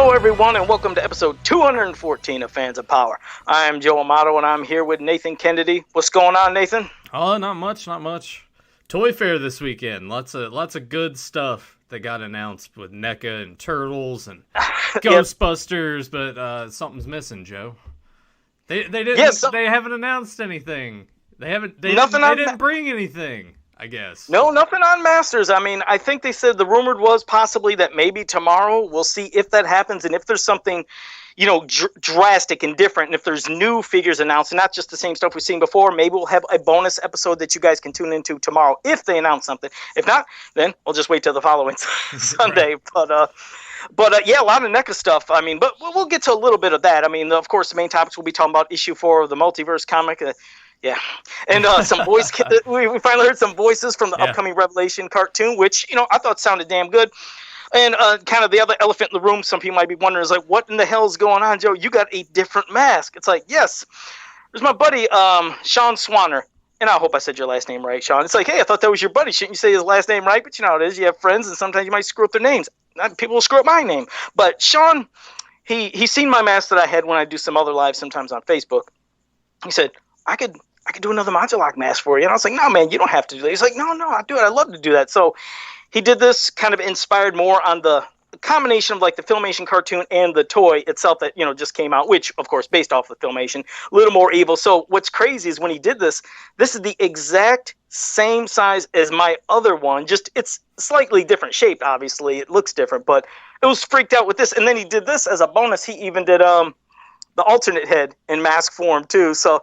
Hello, everyone, and welcome to episode 214 of Fans of Power. I am Joe Amato, and I'm here with Nathan Kennedy. What's going on, Nathan? Oh, not much. Toy Fair this weekend. Lots of good stuff that got announced with NECA and Turtles and Ghostbusters, but something's missing, Joe. They didn't. Yes, they haven't announced anything. They didn't bring anything, I guess. No, nothing on Masters. I mean, I think they said the rumored was possibly that maybe tomorrow. We'll see if that happens and if there's something, drastic and different. And if there's new figures announced, and not just the same stuff we've seen before, maybe we'll have a bonus episode that you guys can tune into tomorrow if they announce something. If not, then we'll just wait till the following Sunday. Right. But yeah, a lot of NECA stuff. I mean, but we'll get to a little bit of that. I mean, of course, the main topics we'll be talking about issue 4 of the Multiverse comic. Yeah, and some voice. We finally heard some voices from the upcoming Revelation cartoon, which I thought sounded damn good. And kind of the other elephant in the room, some people might be wondering, is like, what in the hell is going on, Joe? You got a different mask. It's like, yes, there's my buddy Sean Swanner, and I hope I said your last name right, Sean. It's like, hey, I thought that was your buddy. Shouldn't you say his last name right? But you know how it is. You have friends, and sometimes you might screw up their names. People will screw up my name. But Sean, he's seen my mask that I had when I do some other lives sometimes on Facebook. He said, I could do another Modulok mask for you. And I was like, no, man, you don't have to do that. He's like, no, I do it. I love to do that. So he did this kind of inspired more on the combination of like the Filmation cartoon and the toy itself that, just came out, which of course, based off the Filmation, a little more evil. So what's crazy is when he did this is the exact same size as my other one. Just it's slightly different shaped. Obviously it looks different, but it was freaked out with this. And then he did this as a bonus. He even did, the alternate head in mask form too. So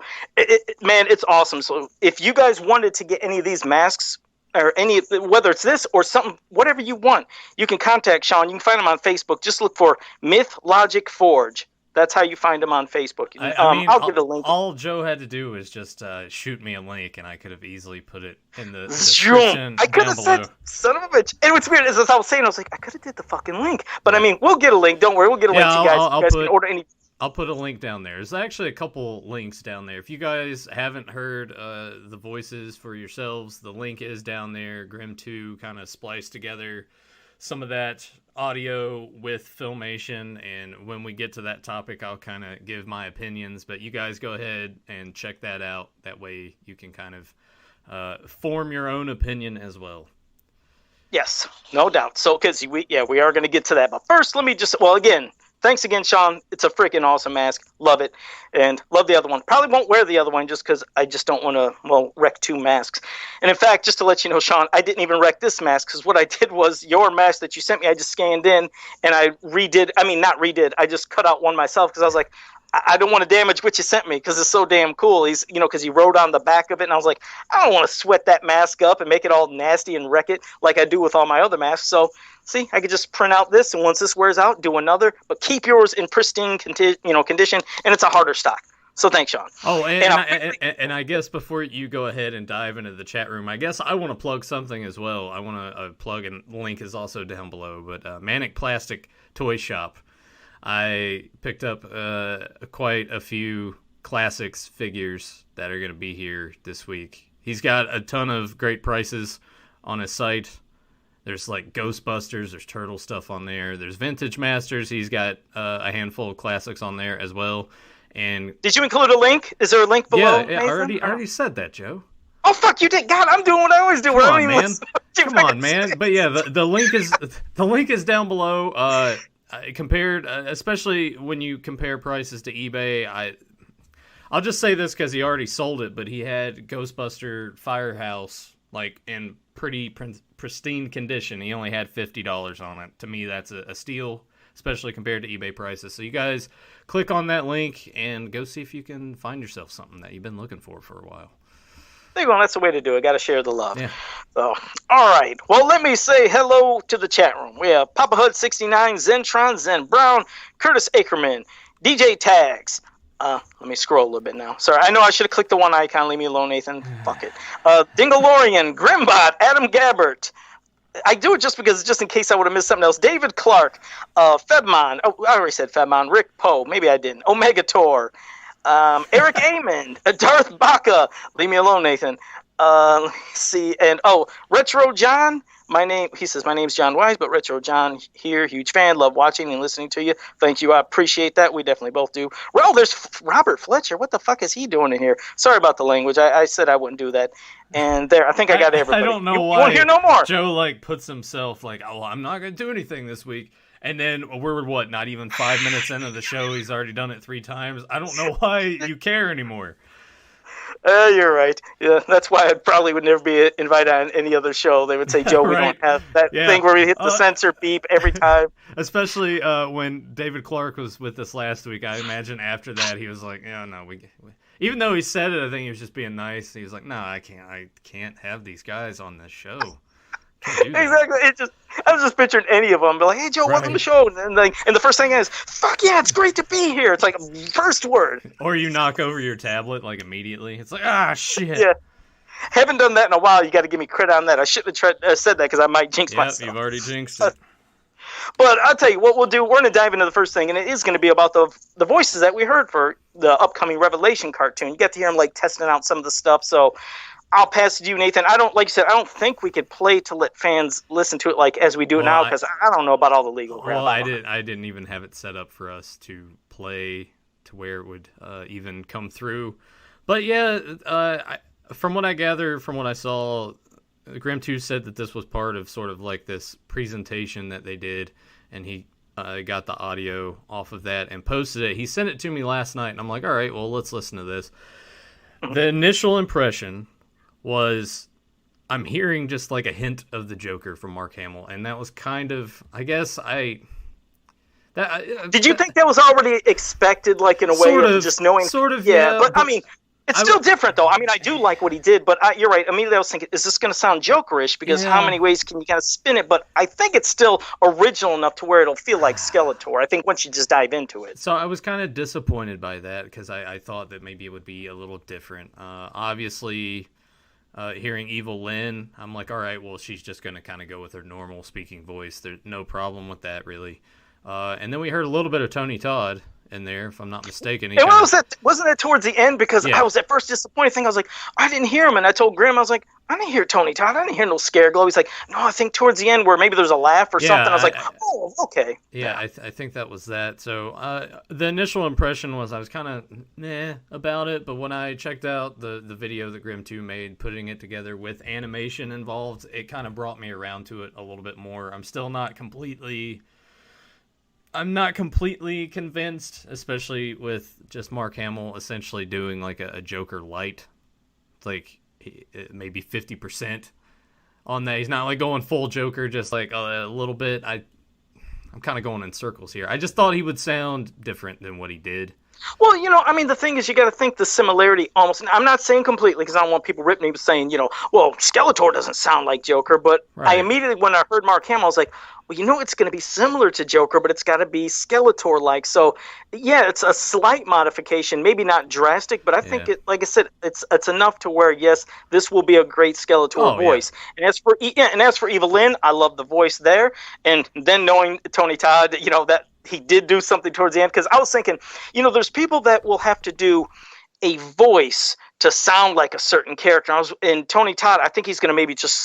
man, it's awesome. So if you guys wanted to get any of these masks or any, whether it's this or something, whatever you want, you can contact Sean. You can find him on Facebook. Just look for Myth Logic Forge. That's how you find him on Facebook. I'll give a link. All Joe had to do was just shoot me a link, and I could have easily put it in the description. I could have said, son of a bitch. And what's weird is, as I was saying, I was like, I could have did the fucking link. But I mean, we'll get a link. Don't worry, we'll get a link to you guys. You guys can order any. I'll put a link down there. There's actually a couple links down there. If you guys haven't heard the voices for yourselves, the link is down there. Grim 2 kind of spliced together some of that audio with Filmation, and when we get to that topic, I'll kind of give my opinions, but you guys go ahead and check that out. That way you can kind of form your own opinion as well. Yes, no doubt. So, because we are going to get to that. But first, let me just, thanks again, Sean. It's a freaking awesome mask. Love it. And love the other one. Probably won't wear the other one just because I just don't want to, wreck 2 masks. And in fact, just to let you know, Sean, I didn't even wreck this mask because what I did was your mask that you sent me, I just scanned in and I I just cut out one myself because I was like, I don't want to damage what you sent me because it's so damn cool. He's, because he wrote on the back of it, and I was like, I don't want to sweat that mask up and make it all nasty and wreck it like I do with all my other masks. So, see, I could just print out this, and once this wears out, do another, but keep yours in pristine, condition, and it's a harder stock. So thanks, Sean. Oh, and I guess before you go ahead and dive into the chat room, I guess I want to plug something as well. I want to plug, and the link is also down below, but Manic Plastic Toy Shop. I picked up quite a few classics figures that are going to be here this week. He's got a ton of great prices on his site. There's like Ghostbusters, there's Turtle stuff on there, there's Vintage Masters. He's got a handful of classics on there as well. And did you include a link? Is there a link below? Yeah, I already said that, Joe. Oh fuck, you did! God, I'm doing what I always do. Come on, man. But yeah, the link is down below. Compared, especially when you compare prices to eBay, I'll just say this because he already sold it, but he had Ghostbuster Firehouse like in pretty pristine condition. He only had $50 on it. To me, that's a steal, especially compared to eBay prices. So you guys click on that link and go see if you can find yourself something that you've been looking for a while. There you go. That's the way to do it. Got to share the love. Yeah. So, all right. Well, let me say hello to the chat room. We have Papa Hood 69, Zentron, Zen Brown, Curtis Ackerman, DJ Tags. Let me scroll a little bit now. Sorry, I know I should have clicked the one icon. Leave me alone, Nathan. Fuck it. Dingalorian, Grimbot, Adam Gabbert. I do it just in case I would have missed something else. David Clark, Febmon. Oh, I already said Febmon. Rick Poe. Maybe I didn't. Omega Tor. Eric Amon, Darth Baca. Leave me alone, Nathan. Let's see. And Retro John, He says, my name's John Wise, but Retro John here, huge fan, love watching and listening to you. Thank you, I appreciate that. We definitely both do. Well, there's Robert Fletcher. What the fuck is he doing in here? Sorry about the language. I said I wouldn't do that. And there, I think I got everybody. I don't know why. You won't hear no more. Joe like puts himself like, oh, I'm not gonna do anything this week. And then we're what? Not even 5 minutes into the show, he's already done it 3 times. I don't know why you care anymore. You're right. Yeah, that's why I probably would never be invited on any other show. They would say, Joe, we Right. don't have that thing where we hit the censor beep every time. Especially when David Clark was with us last week. I imagine after that he was like, yeah, no, we even though he said it, I think he was just being nice. He was like, no, I can't have these guys on this show. Exactly. I was just picturing any of them. Be like, hey, Joe, welcome to the show. And the first thing is, fuck yeah, it's great to be here. It's like first word. Or you knock over your tablet like immediately. It's like, ah, shit. Yeah. Haven't done that in a while. You got to give me credit on that. I shouldn't have said that because I might jinx myself. You've already jinxed it. But I'll tell you what we'll do. We're going to dive into the first thing, and it is going to be about the voices that we heard for the upcoming Revelation cartoon. You get to hear them like testing out some of the stuff. So I'll pass it to you, Nathan. Like you said, I don't think we could play to let fans listen to it like as we do it now because I don't know about all the legal crap. Well, I didn't even have it set up for us to play to where it would even come through. But yeah, from what I gather, from what I saw, Grim 2 said that this was part of sort of like this presentation that they did, and he got the audio off of that and posted it. He sent it to me last night, and I'm like, all right, well, let's listen to this. The initial impression was I'm hearing just like a hint of the Joker from Mark Hamill, and that was kind of, I guess, Did you think that was already expected, like in a way of just knowing? Sort of, yeah. But I mean, it's still different, though. I mean, I do like what he did, but you're right. Immediately I was thinking, is this going to sound Jokerish? Because how many ways can you kind of spin it? But I think it's still original enough to where it'll feel like Skeletor. I think once you just dive into it. So I was kind of disappointed by that because I thought that maybe it would be a little different. Obviously, hearing Evil Lynn, I'm like, all right, well, she's just going to kind of go with her normal speaking voice. There's no problem with that, really. And then we heard a little bit of Tony Todd in there, if I'm not mistaken. Wasn't that towards the end? Because I was at first disappointed. I was like, I didn't hear him, and I told Grim, I was like, I didn't hear Tony Todd. I didn't hear no scare glow. He's like, no, I think towards the end where maybe there's a laugh or something. I was like, oh, okay. Yeah, I think that was that. So the initial impression was I was kind of meh about it, but when I checked out the video that Grim 2 made, putting it together with animation involved, it kind of brought me around to it a little bit more. I'm not completely convinced, especially with just Mark Hamill essentially doing like a Joker light. It's like maybe 50% on that. He's not like going full Joker, just like a little bit. I'm kind of going in circles here. I just thought he would sound different than what he did. Well, I mean, the thing is, you got to think the similarity almost. I'm not saying completely because I don't want people ripping me, but saying, well, Skeletor doesn't sound like Joker. But I immediately, when I heard Mark Hamill, I was like, well, it's going to be similar to Joker, but it's got to be Skeletor-like. So, yeah, it's a slight modification, maybe not drastic, but I think it, like I said, it's enough to where, yes, this will be a great Skeletor voice. Yeah. And as for Eva Lynn, I love the voice there. And then knowing Tony Todd, that he did do something towards the end, because I was thinking, there's people that will have to do a voice to sound like a certain character. And Tony Todd, I think he's going to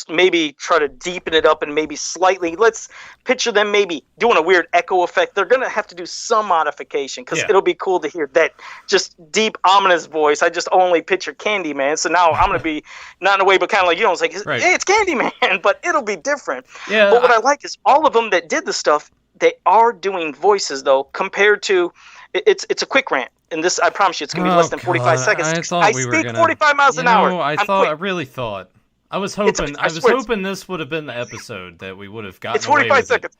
maybe try to deepen it up and maybe slightly, let's picture them maybe doing a weird echo effect. They're going to have to do some modification because it'll be cool to hear that just deep, ominous voice. I just only picture Candyman. So now I'm going to be, not in a way, but kind of like, it's like, hey, it's Candyman, but it'll be different. Yeah, but what I like is all of them that did the stuff, they are doing voices, though, compared to, it's a quick rant. And this, I promise you, it's going to be less than 45 seconds. I speak 45 miles an hour. I really thought. I was hoping this would have been the episode that we would have gotten. It's 45 seconds.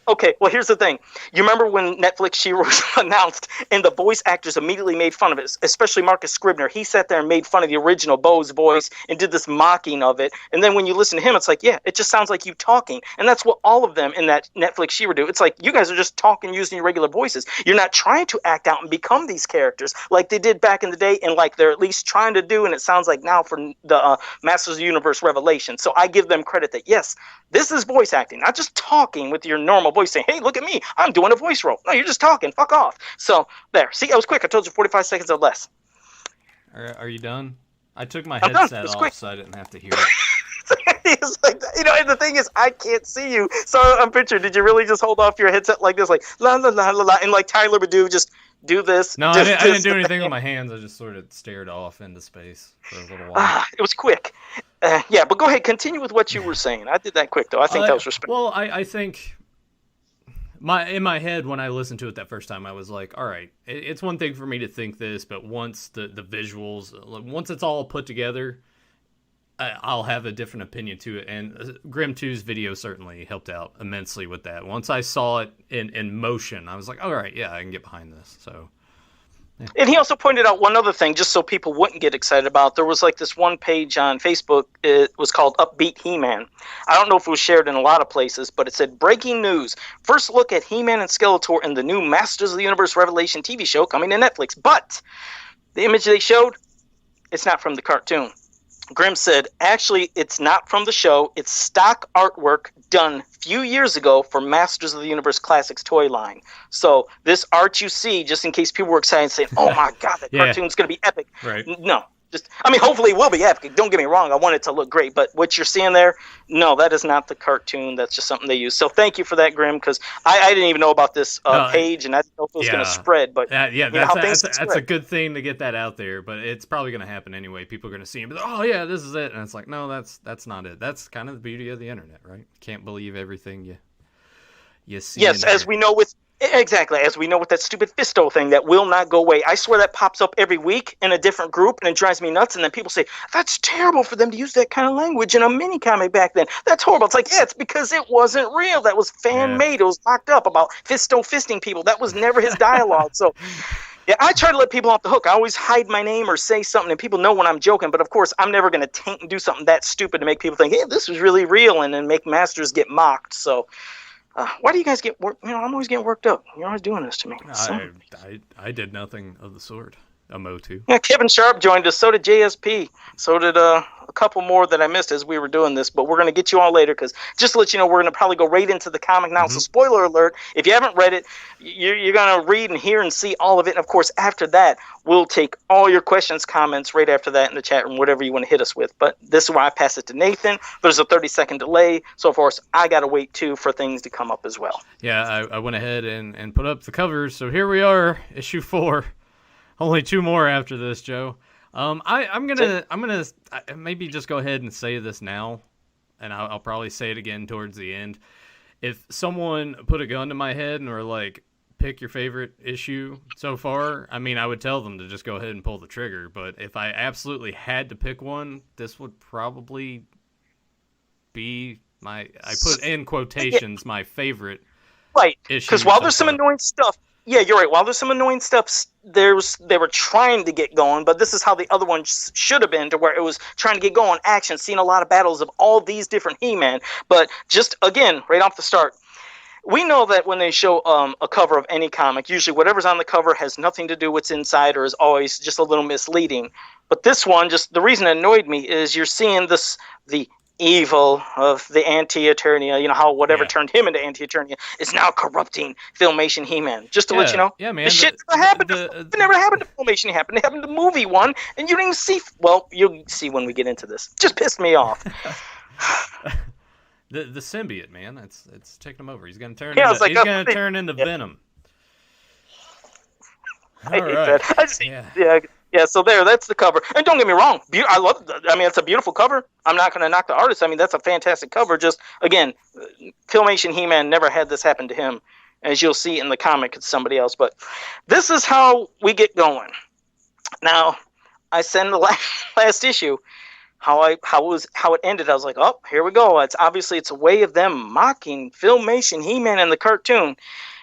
Okay, well, here's the thing. You remember when Netflix She-Ra was announced, and the voice actors immediately made fun of it, especially Marcus Scribner. He sat there and made fun of the original Bo's voice and did this mocking of it. And then when you listen to him, it's like, yeah, it just sounds like you talking. And that's what all of them in that Netflix She-Ra do. It's like, you guys are just talking using your regular voices. You're not trying to act out and become these characters like they did back in the day, and like they're at least trying to do, and it sounds like now for the Masters of the Universe Revelation. So I give them credit that, yes, this is voice acting, not just talking with your normal voice saying, hey, look at me, I'm doing a voice role. No, you're just talking. Fuck off. So there. See, I was quick. I told you 45 seconds or less. Are you done? I took my headset off so I didn't have to hear it. was like, and the thing is, I can't see you. So I'm picturing, did you really just hold off your headset like this, like, la, la, la, la, la, and like Tyler would just do this? No, just, I didn't do anything with my hands. I just sort of stared off into space for a little while. It was quick. Yeah, but go ahead, continue with what you were saying. I did that quick, though. I think that was respectful. Well, I think in my head, when I listened to it that first time, I was like, all right, it's one thing for me to think this, but once the visuals, once it's all put together, I'll have a different opinion to it. And Grim 2's video certainly helped out immensely with that. Once I saw it in motion, I was like, all right, yeah, I can get behind this. So. Yeah. And he also pointed out one other thing, just so people wouldn't get excited about. There was like this one page on Facebook. It was called Upbeat He-Man. I don't know if it was shared in a lot of places, but it said, breaking news. First look at He-Man and Skeletor in the new Masters of the Universe Revelation TV show coming to Netflix. But the image they showed, it's not from the cartoon. Grimm said, actually, it's not from the show. It's stock artwork done a few years ago for Masters of the Universe Classics toy line. So this art you see, just in case people were excited, saying, oh my God, that cartoon's going to be epic. Right. No. Hopefully it will be epic. Don't get me wrong. I want it to look great. But what you're seeing there, no, that is not the cartoon. That's just something they use. So thank you for that, Grim, because I didn't even know about this page, and I didn't know if it was going to spread. But that's a good thing to get that out there. But it's probably going to happen anyway. People are going to see it, but oh yeah, this is it. And it's like, no, that's not it. That's kind of the beauty of the internet, right? Can't believe everything you see. Yes, as we know with that stupid Fisto thing that will not go away. I swear that pops up every week in a different group, and it drives me nuts. And then people say, that's terrible for them to use that kind of language in a mini comic back then. That's horrible. It's like, yeah, it's because it wasn't real. That was fan-made. It was mocked up about Fisto fisting people. That was never his dialogue. So, yeah, I try to let people off the hook. I always hide my name or say something, and people know when I'm joking. But, of course, I'm never going to taint and do something that stupid to make people think, hey, this was really real, and then make Masters get mocked. So, why do you guys get worked? I'm always getting worked up. You're always doing this to me. I did nothing of the sort. A MOTU. Yeah, Kevin Sharp joined us. So did JSP. So did a couple more that I missed as we were doing this. But we're going to get you all later because just to let you know, we're going to probably go right into the comic now. Mm-hmm. So spoiler alert, if you haven't read it, you're going to read and hear and see all of it. And, of course, after that, we'll take all your questions, comments right after that in the chat room, whatever you want to hit us with. But this is where I pass it to Nathan. There's a 30-second delay. So, of course, I got to wait, too, for things to come up as well. Yeah, I went ahead and put up the covers. So here we are, issue 4. Only 2 more after this, Joe. I'm gonna maybe just go ahead and say this now, and I'll probably say it again towards the end. If someone put a gun to my head and were like, pick your favorite issue so far, I mean, I would tell them to just go ahead and pull the trigger. But if I absolutely had to pick one, this would probably be I put in quotations, my favorite. Right, because while there's some annoying stuff. Yeah, you're right. While there's some annoying stuff, they were trying to get going, but this is how the other one should have been, to where it was trying to get going, action, seeing a lot of battles of all these different He-Man. But just, again, right off the start, we know that when they show a cover of any comic, usually whatever's on the cover has nothing to do with what's inside or is always just a little misleading. But this one, just the reason it annoyed me is you're seeing the evil of the Anti-Eternia, how whatever turned him into Anti-Eternia is now corrupting Filmation He-Man. Just to let you know. Yeah, man. The shit never happened. It never happened to Filmation. It happened to movie one, and you didn't even see. Well, you'll see when we get into this. Just pissed me off. the symbiote, man. It's taking him over. He's gonna turn. He's gonna turn into Venom. I hate that. Yeah, so that's the cover. And don't get me wrong, I love it. I mean, it's a beautiful cover. I'm not going to knock the artist. I mean, that's a fantastic cover. Just, again, Filmation He-Man never had this happen to him. As you'll see in the comic, it's somebody else. But this is how we get going. Now, I said in the last issue how it ended. I was like, oh, here we go. It's a way of them mocking Filmation He-Man in the cartoon.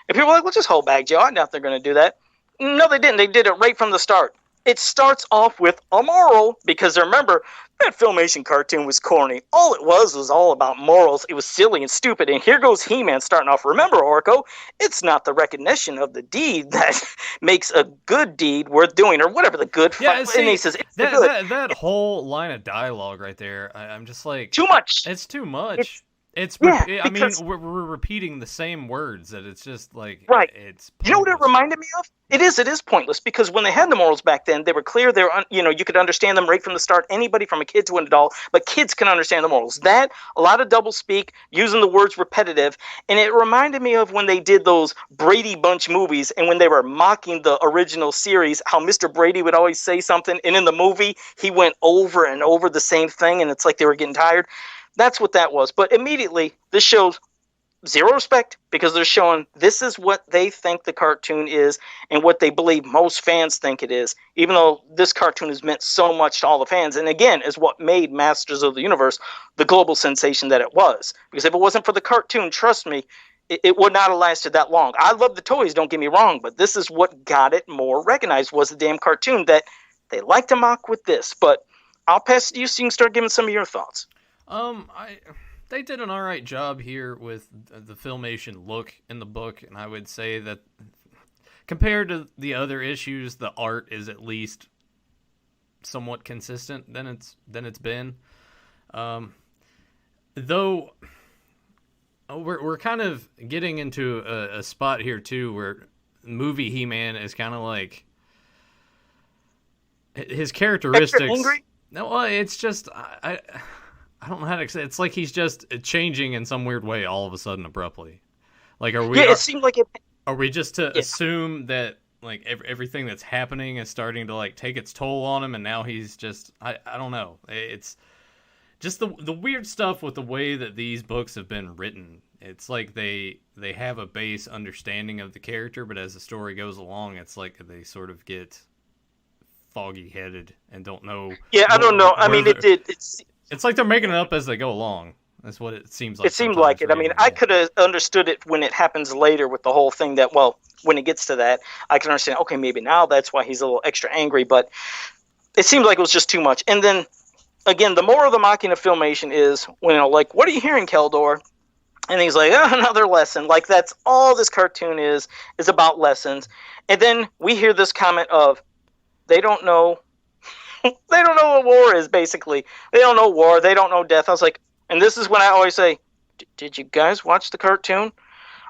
And people are like, well, just hold back, Joe. I doubt they're going to do that. No, they didn't. They did it right from the start. It starts off with a moral, because remember, that Filmation cartoon was corny. All it was all about morals. It was silly and stupid. And here goes He-Man starting off. Remember, Orko, it's not the recognition of the deed that makes a good deed worth doing, or whatever the good. And he says, that whole line of dialogue right there, I'm just like, too much. It's too much. Yeah, I mean, because we're repeating the same words that it's just like right. it's You know what it pointless. reminded me of? It is pointless because when they had the morals back then, they were clear. They were, you could understand them right from the start. Anybody from a kid to an adult, but kids can understand the morals. That a lot of double speak, using the words repetitive, and it reminded me of when they did those Brady Bunch movies and when they were mocking the original series, how Mr. Brady would always say something, and in the movie he went over and over the same thing, and it's like they were getting tired. That's what that was. But immediately, this shows zero respect because they're showing this is what they think the cartoon is and what they believe most fans think it is, even though this cartoon has meant so much to all the fans, and again is what made Masters of the Universe the global sensation that it was. Because if it wasn't for the cartoon, trust me, it would not have lasted that long. I love the toys, don't get me wrong, but this is what got it more recognized, was the damn cartoon that they like to mock with this. But I'll pass it to you so you can start giving some of your thoughts. I they did an all right job here with the filmation look in the book, and I would say that compared to the other issues, the art is at least somewhat consistent than it's been. Though we're kind of getting into a spot here too where movie He-Man is kind of like his characteristics. Extra angry? No, well, it's just I don't know how to say. It's like he's just changing in some weird way all of a sudden abruptly. Like, are we? Yeah, it seemed like it. Are we just to assume that like everything that's happening is starting to like take its toll on him, and now he's just I don't know. It's just the weird stuff with the way that these books have been written. It's like they have a base understanding of the character, but as the story goes along, it's like they sort of get foggy headed and don't know. Yeah, I don't know. I mean, It's like they're making it up as they go along. That's what it seems like. It seemed like it. I mean, I could have understood it when it happens later with the whole thing that, well, when it gets to that, I can understand, okay, maybe now that's why he's a little extra angry, but it seemed like it was just too much. And then, again, the more of the mocking of Filmation is, when, like, what are you hearing, Keldor? And he's like, oh, another lesson. Like, that's all this cartoon is about lessons. And then we hear this comment of, they don't know they don't know what war is, basically. They don't know war. They don't know death. I was like, and this is when I always say, did you guys watch the cartoon?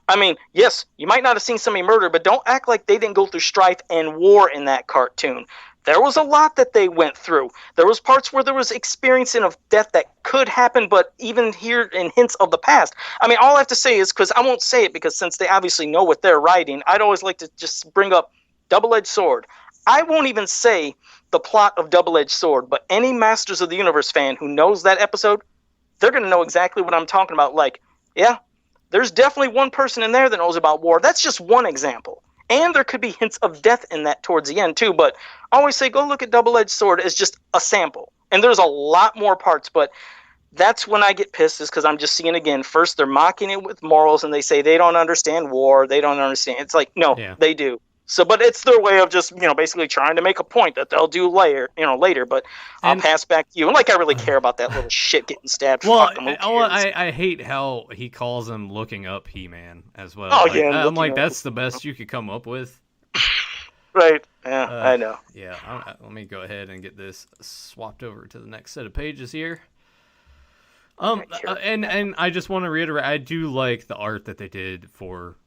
I mean, yes, you might not have seen somebody murdered, but don't act like they didn't go through strife and war in that cartoon. There was a lot that they went through. There was parts where there was experiencing of death that could happen, but even here in hints of the past. I mean, all I have to say is, because I won't say it, because since they obviously know what they're writing, I'd always like to just bring up Double-Edged Sword. I won't even say the plot of Double-Edged Sword, but any Masters of the Universe fan who knows that episode, they're going to know exactly what I'm talking about. Like, yeah, there's definitely one person in there that knows about war. That's just one example. And there could be hints of death in that towards the end, too. But I always say, go look at Double-Edged Sword as just a sample. And there's a lot more parts, but that's when I get pissed, is because I'm just seeing, again, first they're mocking it with morals, and they say they don't understand war. They don't understand. It's like, no, They do. So, but it's their way of just, basically trying to make a point that they'll do later, but I'll pass back to you. And like, I really care about that little shit getting stabbed. Well, I hate how he calls him looking up He-Man as well. Oh, yeah. I'm like, that's the best you could come up with. Right. Yeah, I know. Yeah. Let me go ahead and get this swapped over to the next set of pages here. And I just want to reiterate, I do like the art that they did for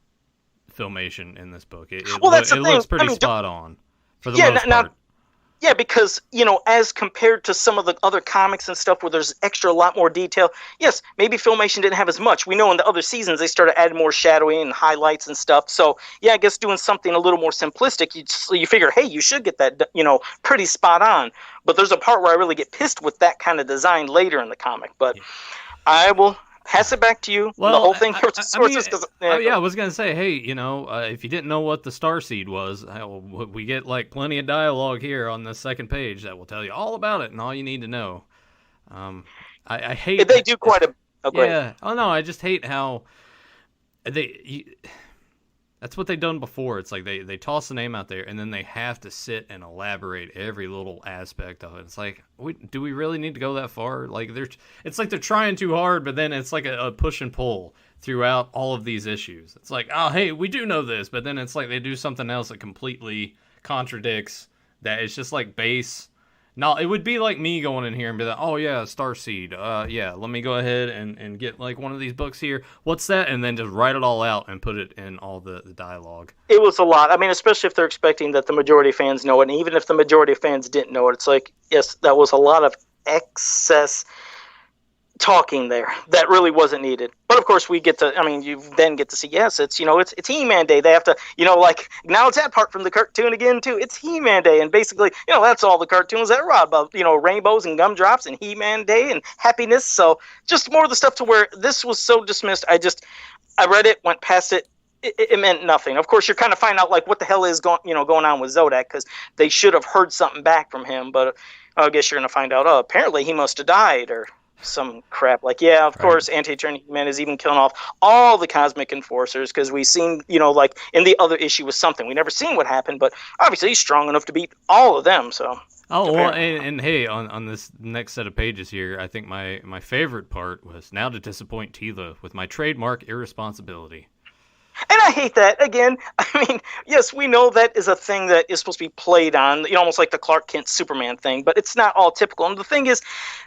Filmation in this book. It looks pretty spot on for the most part. Yeah, because, as compared to some of the other comics and stuff where there's a lot more detail, yes, maybe Filmation didn't have as much. We know in the other seasons they started adding more shadowing and highlights and stuff. So, yeah, I guess doing something a little more simplistic, you figure, hey, you should get that, pretty spot on. But there's a part where I really get pissed with that kind of design later in the comic. But I will pass it back to you. Well, the whole thing. I was gonna say, hey, if you didn't know what the Starseed was, we get like plenty of dialogue here on the second page that will tell you all about it and all you need to know. I hate they do quite a. Yeah. Oh no, I just hate how that's what they've done before. It's like they toss the name out there and then they have to sit and elaborate every little aspect of it. It's like, do we really need to go that far? Like it's like they're trying too hard, but then it's like a push and pull throughout all of these issues. It's like, oh, hey, we do know this, but then it's like they do something else that completely contradicts that. It's just like base No, it would be like me going in here and be like, oh yeah, Starseed. Yeah, let me go ahead and get like one of these books here. What's that? And then just write it all out and put it in all the dialogue. It was a lot. I mean, especially if they're expecting that the majority of fans know it. And even if the majority of fans didn't know it, it's like, yes, that was a lot of excess talking there that really wasn't needed. But of course we get to, I mean, you then get to see, yes, it's, it's He-Man Day. They have to, like, now it's that part from the cartoon again too. It's He-Man Day, and basically, that's all the cartoons that are about, rainbows and gumdrops and He-Man Day and happiness. So just more of the stuff to where this was so dismissed. I read it, went past it. It meant nothing. Of course, you're kind of finding out like what the hell is going on with Zodak, because they should have heard something back from him. But I guess you're going to find out, apparently he must have died or some crap. Like, yeah, of course, Anti-Eternity He-Man is even killing off all the Cosmic Enforcers, because we seen, like in the other issue was something. We never seen what happened, but obviously he's strong enough to beat all of them. So. Oh, well, and hey, on this next set of pages here, I think my favorite part was now to disappoint Tila with my trademark irresponsibility. And I hate that. Again, I mean, yes, we know that is a thing that is supposed to be played on, almost like the Clark Kent Superman thing, but it's not all typical. And the thing is,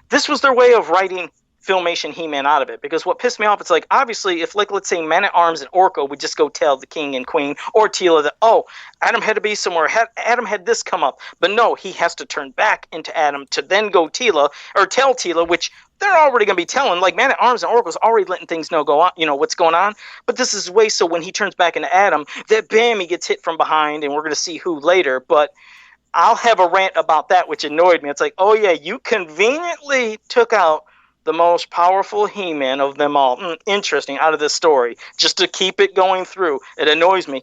this was their way of writing Filmation He-Man out of it, because what pissed me off, it's like, obviously, if, like, let's say Man-at-Arms and Orko would just go tell the king and queen, or Teela, that, oh, Adam had to be somewhere, Adam had this come up, but no, he has to turn back into Adam to then go Teela, or tell Teela, which they're already going to be telling, like, Man-at-Arms and Orko's already letting things know go on, what's going on, but this is way so when he turns back into Adam, that bam, he gets hit from behind, and we're going to see who later, but I'll have a rant about that, which annoyed me. It's like, oh yeah, you conveniently took out the most powerful He-Man of them all. Interesting, out of this story, just to keep it going through. It annoys me.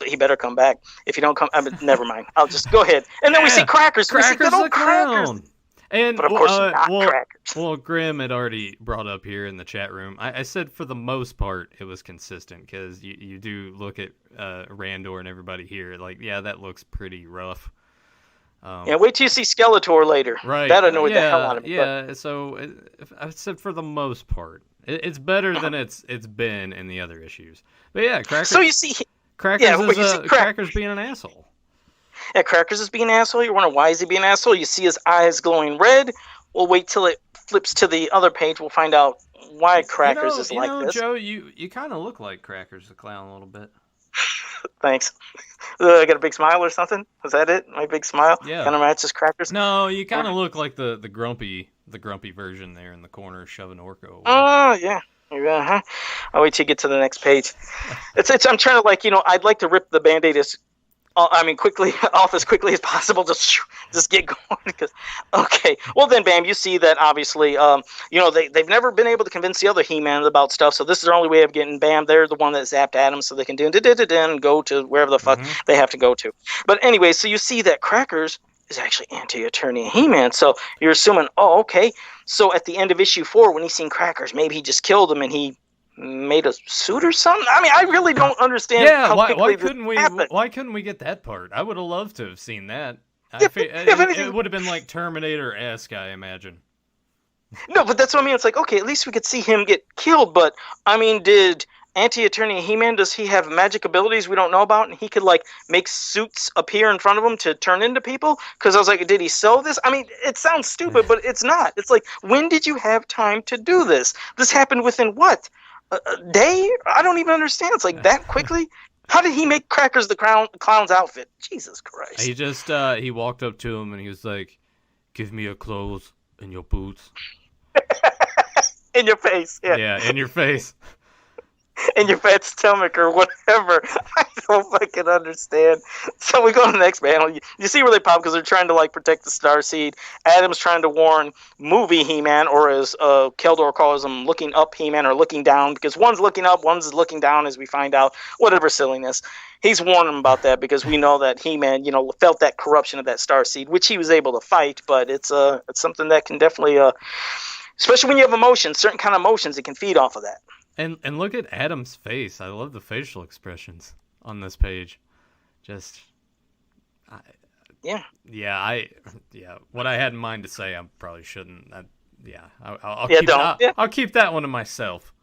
He better come back. If you don't come, never mind. I'll just go ahead. And then we see Crackers. Crackers the Clown. And, but of course, not Crackers. Well, Grim had already brought up here in the chat room. I said for the most part it was consistent, because you do look at Randor and everybody here. Like, yeah, that looks pretty rough. Wait till you see Skeletor later. Right. That annoyed the hell out of me. Yeah, so I said for the most part. It's better than it's been in the other issues. But yeah, Crackers. So you see... Crackers being an asshole. Yeah, Crackers is being an asshole. You're wondering why is he being an asshole. You see his eyes glowing red. We'll wait till it flips to the other page. We'll find out why Crackers is like this. Joe, you kind of look like Crackers the Clown a little bit. Thanks. I got a big smile or something? Was that it? My big smile? Yeah. Kind of matches Crackers? No, you kind of look like the grumpy version there in the corner shoving Orko away. Oh, yeah. Uh-huh. I'll wait till you get to the next page. I'm trying to, I'd like to rip the Band-Aid quickly off as quickly as possible. Just get going. Because, okay. Well, then, bam, you see that, obviously, they've never been able to convince the other He-Man about stuff, so this is their only way of getting, bam, they're the one that zapped Adam, so they can do and go to wherever the fuck they have to go to. But anyway, so you see that Crackers is actually Anti-Eternity He-Man, so you're assuming, oh, okay, so at the end of issue 4, when he's seen Crackers, maybe he just killed him and he made a suit or something. I mean, I really don't understand. Why couldn't we get that part? I would have loved to have seen that. It would have been like Terminator-esque, I imagine. No, but that's what I mean. It's like, okay, at least we could see him get killed. But I mean, did Anti-Eternity He-Man, does he have magic abilities we don't know about, and he could like make suits appear in front of him to turn into people? Because I was like, did he sew this? I mean, it sounds stupid, but it's not. It's like, when did you have time to do this? This happened within what? A day? I don't even understand. It's like that quickly? How did he make Crackers the clown's outfit? Jesus Christ. He just, he walked up to him and he was like, give me your clothes and your boots. In your face, yeah. Yeah, in your face. In your fat stomach or whatever. I don't fucking understand. So we go to the next panel. You see where they pop because they're trying to like protect the Starseed. Adam's trying to warn movie He-Man, or as Keldor calls him, looking up He-Man, or looking down, because one's looking up, one's looking down, as we find out. Whatever silliness. He's warning him about that because we know that He-Man, felt that corruption of that Starseed, which he was able to fight, but it's something that can definitely, especially when you have emotions, certain kind of emotions, it can feed off of that. And look at Adam's face. I love the facial expressions on this page. Just, what I had in mind to say, I probably shouldn't. I'll keep that one to myself.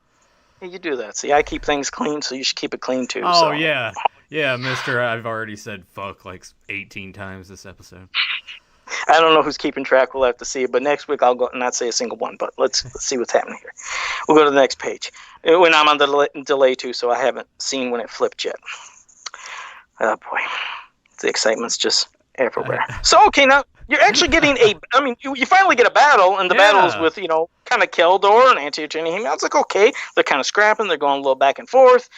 Yeah, you do that. See, I keep things clean, so you should keep it clean too. Oh, so. Yeah, mister, I've already said fuck like 18 times this episode. I don't know who's keeping track. We'll have to see. But next week I'll go and not say a single one. But let's see what's happening here. We'll go to the next page. When I'm on the delay too, so I haven't seen when it flipped yet. Oh boy, the excitement's just everywhere. So okay, now you're actually getting you finally get a battle, and the battle is with kind of Keldor and Anti-Attorney He-Man. It's like, okay, they're kind of scrapping, they're going a little back and forth.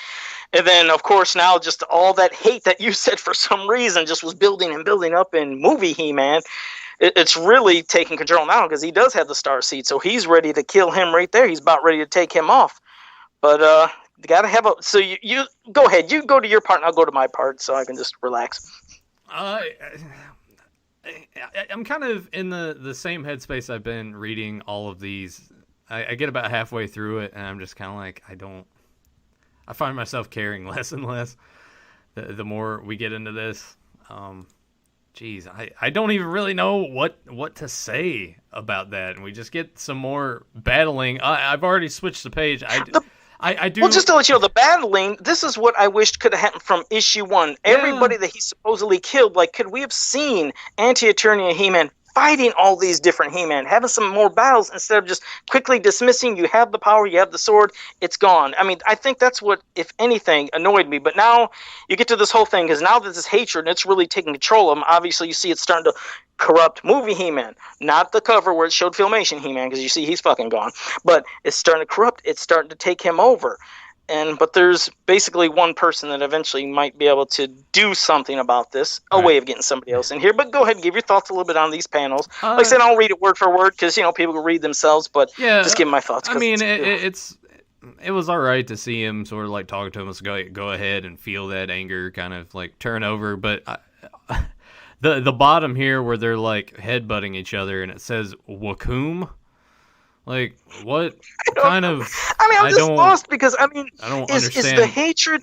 And then, of course, now just all that hate that you said for some reason just was building and building up in movie He-Man. It's really taking control now because he does have the Star Seed, so he's ready to kill him right there. He's about ready to take him off. But you got to have a... So you go ahead. You go to your part, and I'll go to my part so I can just relax. I'm kind of in the same headspace I've been reading all of these. I get about halfway through it, and I'm just kind of like, I find myself caring less and less the more we get into this. Geez, I don't even really know what to say about that. And we just get some more battling. I've already switched the page. I do. Well, just to let you know, the battling, this is what I wished could have happened from issue 1. Everybody that he supposedly killed, like, could we have seen Anti-Attorney and He-Man fighting all these different He-Man, having some more battles instead of just quickly dismissing, you have the power, you have the sword, it's gone. I mean, I think that's what, if anything, annoyed me. But now you get to this whole thing, because now there's this hatred, and it's really taking control of him. Obviously, you see it's starting to corrupt movie He-Man. Not the cover where it showed Filmation He-Man, because you see he's fucking gone. But it's starting to corrupt. It's starting to take him over. But there's basically one person that eventually might be able to do something about this, a way of getting somebody else in here. But go ahead and give your thoughts a little bit on these panels. Like I said, I'll read it word for word because people can read themselves, but just give my thoughts. I mean, it was all right to see him sort of like talking to him. Let's go ahead and feel that anger kind of like turn over. But the bottom here where they're like headbutting each other and it says Wacoom. Like, what kind of... I'm just lost because, I don't understand. Is the hatred...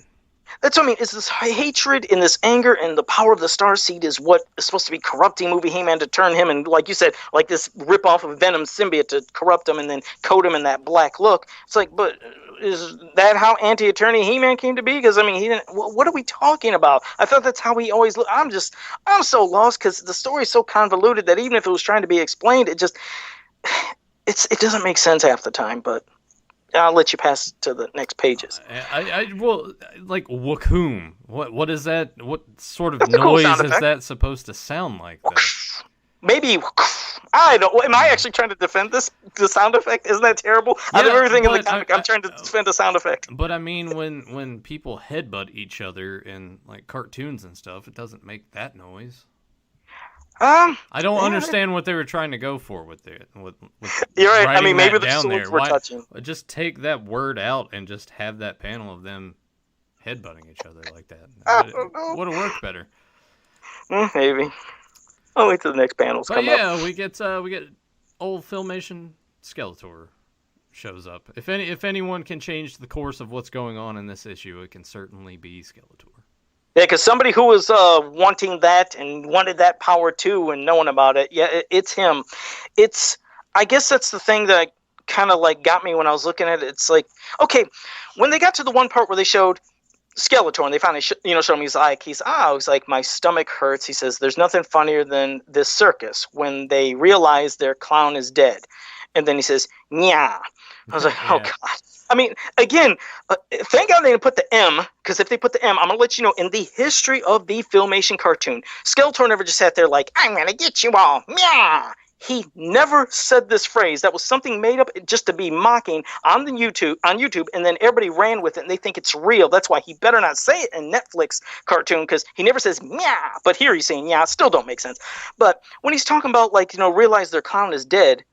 That's what I mean. Is this hatred and this anger and the power of the Star Seed is what is supposed to be corrupting movie He-Man to turn him, and like you said, like this rip-off of Venom symbiote to corrupt him and then coat him in that black look. It's like, but is that how Anti-Attorney He-Man came to be? Because, I mean, he didn't... What are we talking about? I thought that's how he always looked. I'm so lost because the story is so convoluted that even if it was trying to be explained, it just... It doesn't make sense half the time, but I'll let you pass to the next pages. Well, like Wacoom. What is that? What sort of noise is that supposed to sound like? Maybe I don't. Am I actually trying to defend the sound effect? Isn't that terrible? Out of everything in the comic, I'm trying to defend the sound effect. But I mean, when people headbutt each other in like cartoons and stuff, it doesn't make that noise. I don't understand what they were trying to go for with it. You're right. I mean, maybe the swords were touching. Just take that word out and just have that panel of them headbutting each other like that. Would have worked better. Maybe. I'll wait till the next panels come up. Yeah, we get old Filmation Skeletor shows up. If anyone can change the course of what's going on in this issue, it can certainly be Skeletor. Yeah, because somebody who was wanting that and wanted that power too and knowing about it, it's him. I guess that's the thing that kind of like got me when I was looking at it. It's like, okay, when they got to the one part where they showed Skeletor and they finally showed me he's like, my stomach hurts. He says, there's nothing funnier than this circus when they realize their clown is dead. And then he says, "Nya." I was like, oh God. I mean, again, thank God they didn't put the M, because if they put the M, I'm going to let you know, in the history of the Filmation cartoon, Skeletor never just sat there like, I'm going to get you all. Meow. He never said this phrase. That was something made up just to be mocking on YouTube, and then everybody ran with it, and they think it's real. That's why he better not say it in Netflix cartoon, because he never says meow, but here he's saying yeah. Still don't make sense. But when he's talking about, like, realize their clown is dead,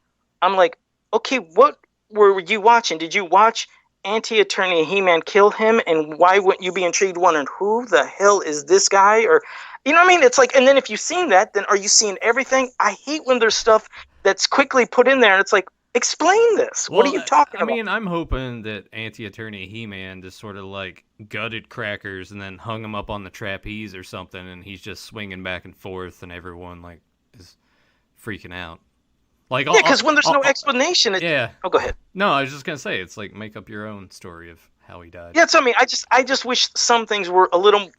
I'm like, okay, what were you watching? Did you watch Anti-Attorney He-Man kill him? And why wouldn't you be intrigued wondering who the hell is this guy? Or, you know what I mean? It's like, and then if you've seen that, then are you seeing everything? I hate when there's stuff that's quickly put in there and it's like, explain this. Well, what are you talking about? I mean, I'm hoping that Anti-Attorney He-Man just sort of like gutted Crackers and then hung him up on the trapeze or something, and he's just swinging back and forth and everyone like is freaking out. Like, yeah, because when there's no explanation, Oh, go ahead. No, I was just gonna say it's like make up your own story of how he died. Yeah, so I mean, I just wish some things were a little.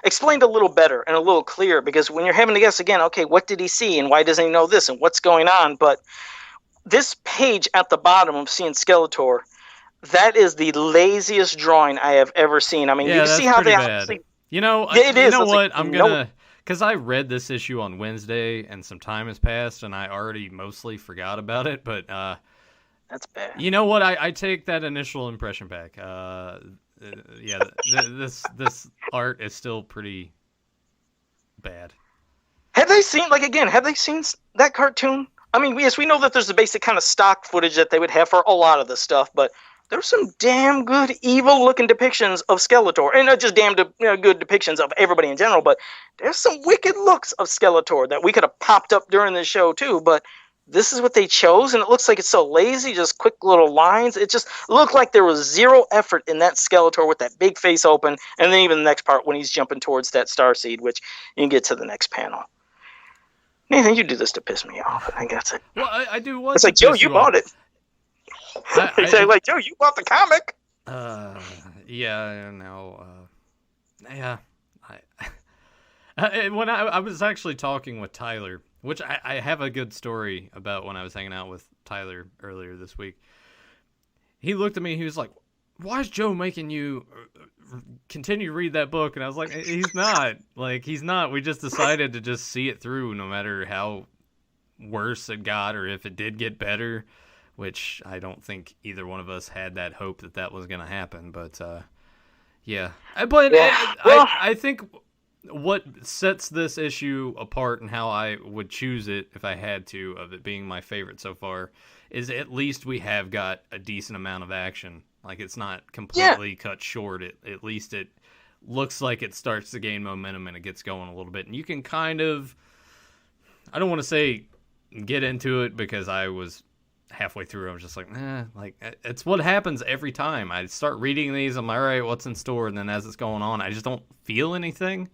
explained a little better and a little clearer, because when you're having to guess again, okay, what did he see and why doesn't he know this and what's going on? But this page at the bottom of seeing Skeletor, that is the laziest drawing I have ever seen. I mean, yeah, you see how they obviously... You know, it is. You know what? Like, I'm gonna, because I read this issue on Wednesday and some time has passed and I already mostly forgot about it. But that's bad. You know what? I take that initial impression back. Yeah, this art is still pretty bad. Have they seen that cartoon? I mean, yes, we know that there's the basic kind of stock footage that they would have for a lot of the stuff, but there's some damn good evil-looking depictions of Skeletor, and not just damn good depictions of everybody in general, but there's some wicked looks of Skeletor that we could have popped up during the show too, but this is what they chose, and it looks like it's so lazy, just quick little lines. It just looked like there was zero effort in that Skeletor with that big face open, and then even the next part when he's jumping towards that Starseed, which you can get to the next panel. Nathan, you do this to piss me off. I think that's it. Well, I do want. It's like, Joe, you bought it. They say, like, Joe, you bought the comic. Yeah, no, yeah. When I was actually talking with Tyler, which I have a good story about when I was hanging out with Tyler earlier this week. He looked at me, he was like, why is Joe making you continue to read that book? And I was like, he's not. Like, he's not. We just decided to just see it through no matter how worse it got or if it did get better, which I don't think either one of us had that hope that was going to happen. But, yeah. But I think what sets this issue apart and how I would choose it if I had to, of it being my favorite so far, is at least we have got a decent amount of action. Like, it's not completely cut short. At least it looks like it starts to gain momentum and it gets going a little bit. And you can kind of, I don't want to say get into it, because I was halfway through, I was just like, it's what happens every time. I start reading these, I'm like, all right, what's in store? And then as it's going on, I just don't feel anything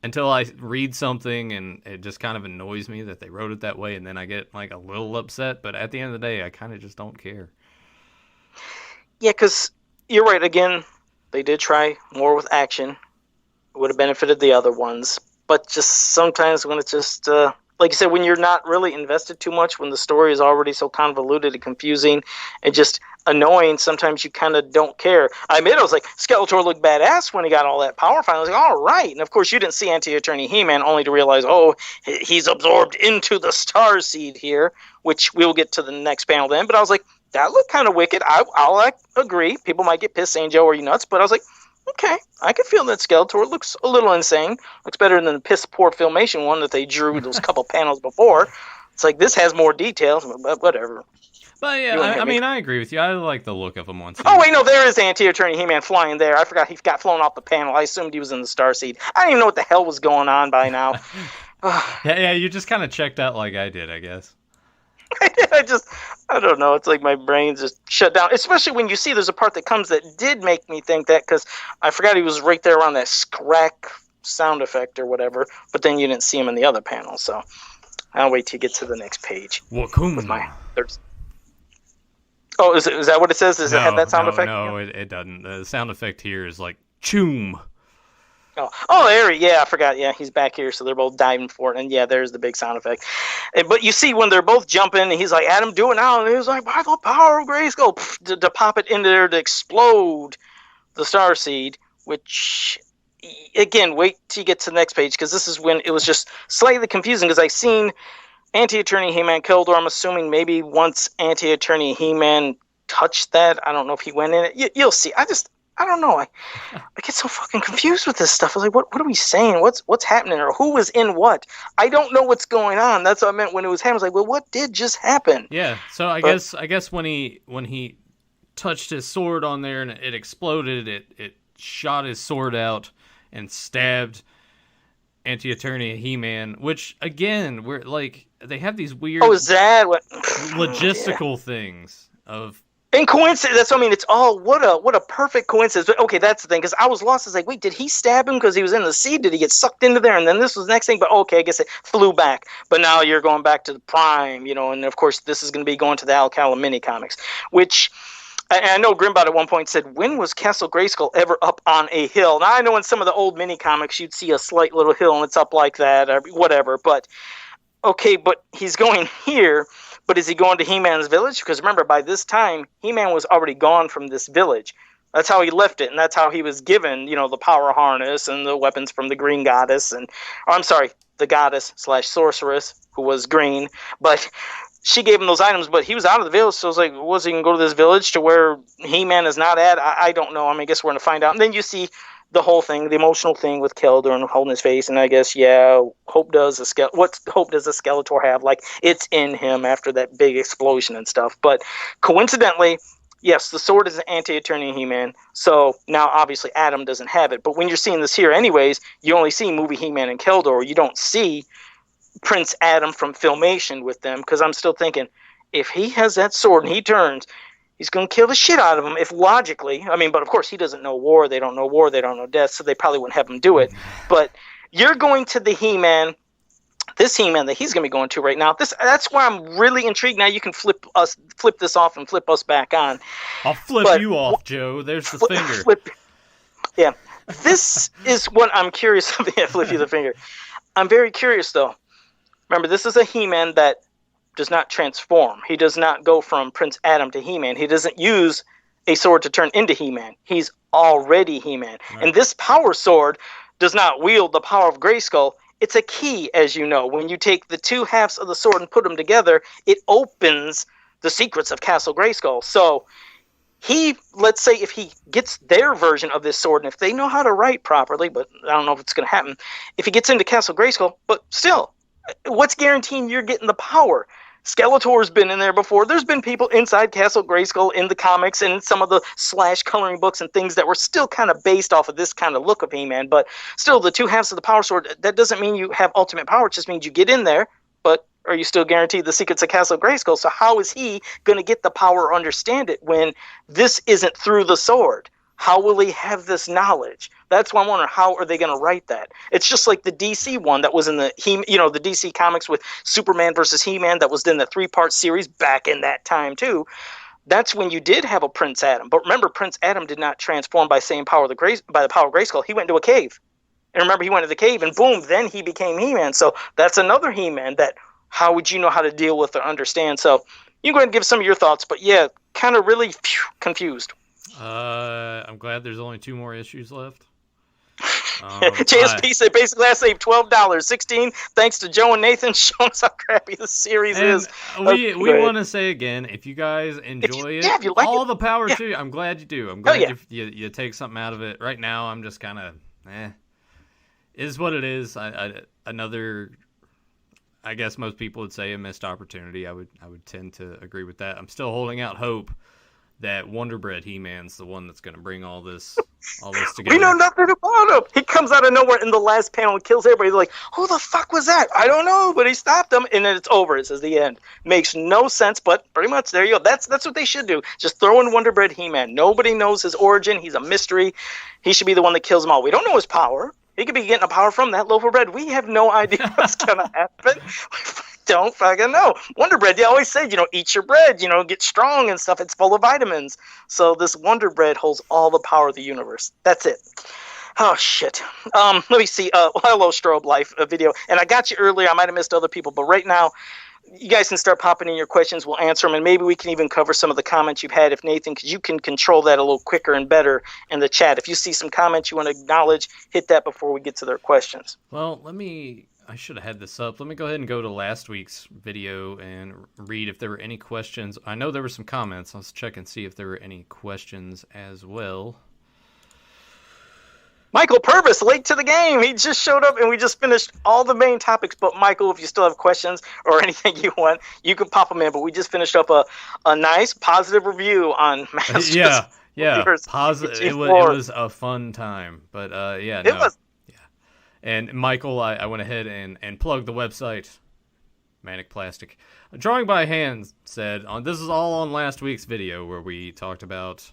until I read something, and it just kind of annoys me that they wrote it that way, and then I get like a little upset. But at the end of the day, I kind of just don't care. Yeah, because you're right. Again, they did try more with action. It would have benefited the other ones. But just sometimes when it's just, like you said, when you're not really invested too much, when the story is already so convoluted and confusing and just annoying, sometimes you kind of don't care. I admit, I was like, Skeletor looked badass when he got all that power finally. I was like, all right. And of course, you didn't see Anti-Attorney He-Man, only to realize, oh, he's absorbed into the Starseed here, which we'll get to the next panel then. But I was like, that looked kind of wicked. I'll agree. People might get pissed saying, Joe, are you nuts? But I was like, okay, I can feel that Skeletor looks a little insane. Looks better than the piss poor Filmation one that they drew those couple panels before. It's like, this has more details, but whatever. But yeah, I mean, I agree with you. I like the look of him once. Oh, wait, no, there is Anti-Attorney He-Man flying there. I forgot he got flown off the panel. I assumed he was in the Starseed. I didn't even know what the hell was going on by now. Yeah, you just kind of checked out like I did, I guess. I don't know. It's like my brain just shut down. Especially when you see there's a part that comes that did make me think that, because I forgot he was right there around that scrack sound effect or whatever, but then you didn't see him in the other panel, so I'll wait till you get to the next page. Wakuma. Oh, is that what it says? Does it have that sound effect? No, it doesn't. The sound effect here is like, choom. Oh, there, I forgot. Yeah, he's back here, so they're both diving for it. And yeah, there's the big sound effect. But you see when they're both jumping, and he's like, Adam, do it now. And he's like, by the power of Grayskull, to pop it into there to explode the Starseed, which, again, wait till you get to the next page, because this is when it was just slightly confusing, because I seen Anti-Attorney He-Man killed, or I'm assuming maybe once Anti-Attorney He-Man touched that. I don't know if he went in it. You'll see. I don't know. I get so fucking confused with this stuff. I was like, what are we saying? What's happening? Or who was in what? I don't know what's going on. That's what I meant when it was happening. I was like, well, what did just happen? Yeah. So I guess when he touched his sword on there and it exploded, it shot his sword out and stabbed Anti-Attorney He-Man, which again, we're like, they have these weird is that what logistical things of. And coincidence, that's what I mean. It's all, what a perfect coincidence. But okay, that's the thing, because I was lost. I was like, wait, did he stab him because he was in the sea? Did he get sucked into there? And then this was the next thing. But okay, I guess it flew back. But now you're going back to the Prime, and of course this is going to be going to the Alcala mini comics, which I know Grimbot at one point said, when was Castle Grayskull ever up on a hill? Now, I know in some of the old mini comics, you'd see a slight little hill and it's up like that, or whatever. But, okay, but he's going here, but is he going to He-Man's village? Because remember, by this time, He-Man was already gone from this village. That's how he left it, and that's how he was given, the power harness and the weapons from the Green Goddess, the goddess / sorceress, who was green. But she gave him those items, but he was out of the village, so I was like, was he going to go to this village to where He-Man is not at? I don't know. I mean, I guess we're going to find out. And then you see the whole thing, the emotional thing with Keldor and holding his face, and I guess, what hope does a Skeletor have? Like, it's in him after that big explosion and stuff. But coincidentally, yes, the sword is an anti-Eternian He-Man, so now obviously Adam doesn't have it. But when you're seeing this here anyways, you only see movie He-Man and Keldor. You don't see Prince Adam from Filmation with them, because I'm still thinking, if he has that sword and he turns, he's going to kill the shit out of him, if logically. I mean, but of course he doesn't know war, they don't know death, so they probably wouldn't have him do it. But you're going to the He-Man, this He-Man that he's going to be going to right now. That's why I'm really intrigued. Now you can flip this off and flip us back on. I'll flip you off, Joe. There's the finger. Yeah. This is what I'm curious of. Yeah, flip you the finger. I'm very curious, though. Remember, this is a He-Man that does not transform. He does not go from Prince Adam to He-Man. He doesn't use a sword to turn into He-Man. He's already He-Man. Right. And this power sword does not wield the power of Grayskull. It's a key, as you know. When you take the two halves of the sword and put them together, it opens the secrets of Castle Grayskull. So let's say if he gets their version of this sword, and if they know how to write properly, but I don't know if it's going to happen, if he gets into Castle Grayskull, but still, what's guaranteeing you're getting the power? Skeletor's been in there before. There's been people inside Castle Grayskull in the comics and in some of the Slash coloring books and things that were still kind of based off of this kind of look of He-Man. But still, the two halves of the power sword, that doesn't mean you have ultimate power. It just means you get in there, but are you still guaranteed the secrets of Castle Grayskull? So how is he going to get the power or understand it when this isn't through the sword? How will he have this knowledge? That's why I'm wondering, how are they going to write that? It's just like the DC one that was in the DC comics with Superman versus He-Man that was in the 3-part series back in that time too. That's when you did have a Prince Adam. But remember, Prince Adam did not transform by the power of Grayskull. He went into a cave. And remember, he went to the cave and boom, then he became He-Man. So that's another He-Man that how would you know how to deal with or understand? So you can go ahead and give some of your thoughts. But yeah, kind of really confused. I'm glad there's only 2 more issues left. JSP said basically I saved $12, $16 thanks to Joe and Nathan showing us how crappy the series is. We want to say again, if you guys enjoy it, you like all it, the power to you. I'm glad you do. I'm glad you take something out of it. Right now, I'm just kind of, is what it is. Another, I guess most people would say a missed opportunity. I would tend to agree with that. I'm still holding out hope that Wonder Bread He-Man's the one that's going to bring all this together. We know nothing about him. He comes out of nowhere in the last panel and kills everybody. They're like, who the fuck was that? I don't know, but he stopped them, and then it's over. It says the end. Makes no sense, but pretty much there you go. That's what they should do. Just throw in Wonder Bread He-Man. Nobody knows his origin. He's a mystery. He should be the one that kills them all. We don't know his power. He could be getting a power from that loaf of bread. We have no idea what's going to happen. Don't fucking know. Wonder Bread, they always say, eat your bread, get strong and stuff. It's full of vitamins. So this Wonder Bread holds all the power of the universe. That's it. Oh, shit. Let me see. Hello, Strobe Life video. And I got you earlier. I might have missed other people. But right now, you guys can start popping in your questions. We'll answer them. And maybe we can even cover some of the comments you've had, if Nathan, because you can control that a little quicker and better in the chat. If you see some comments you want to acknowledge, hit that before we get to their questions. Well, I should have had this up. Let me go ahead and go to last week's video and read if there were any questions. I know there were some comments. Let's check and see if there were any questions as well. Michael Purvis, late to the game. He just showed up and we just finished all the main topics. But Michael, if you still have questions or anything you want, you can pop them in. But we just finished up a nice positive review on Masters. Yeah. Positive. It was a fun time. But it was. And Michael, I went ahead and plugged the website, Manic Plastic. Drawing by Hand said, this is all on last week's video where we talked about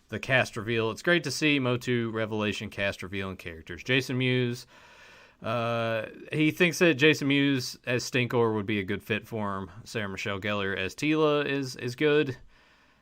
the cast reveal. It's great to see MOTU Revelation cast reveal and characters. Jason Mewes, he thinks that Jason Mewes as Stinkor would be a good fit for him. Sarah Michelle Gellar as Tila is good.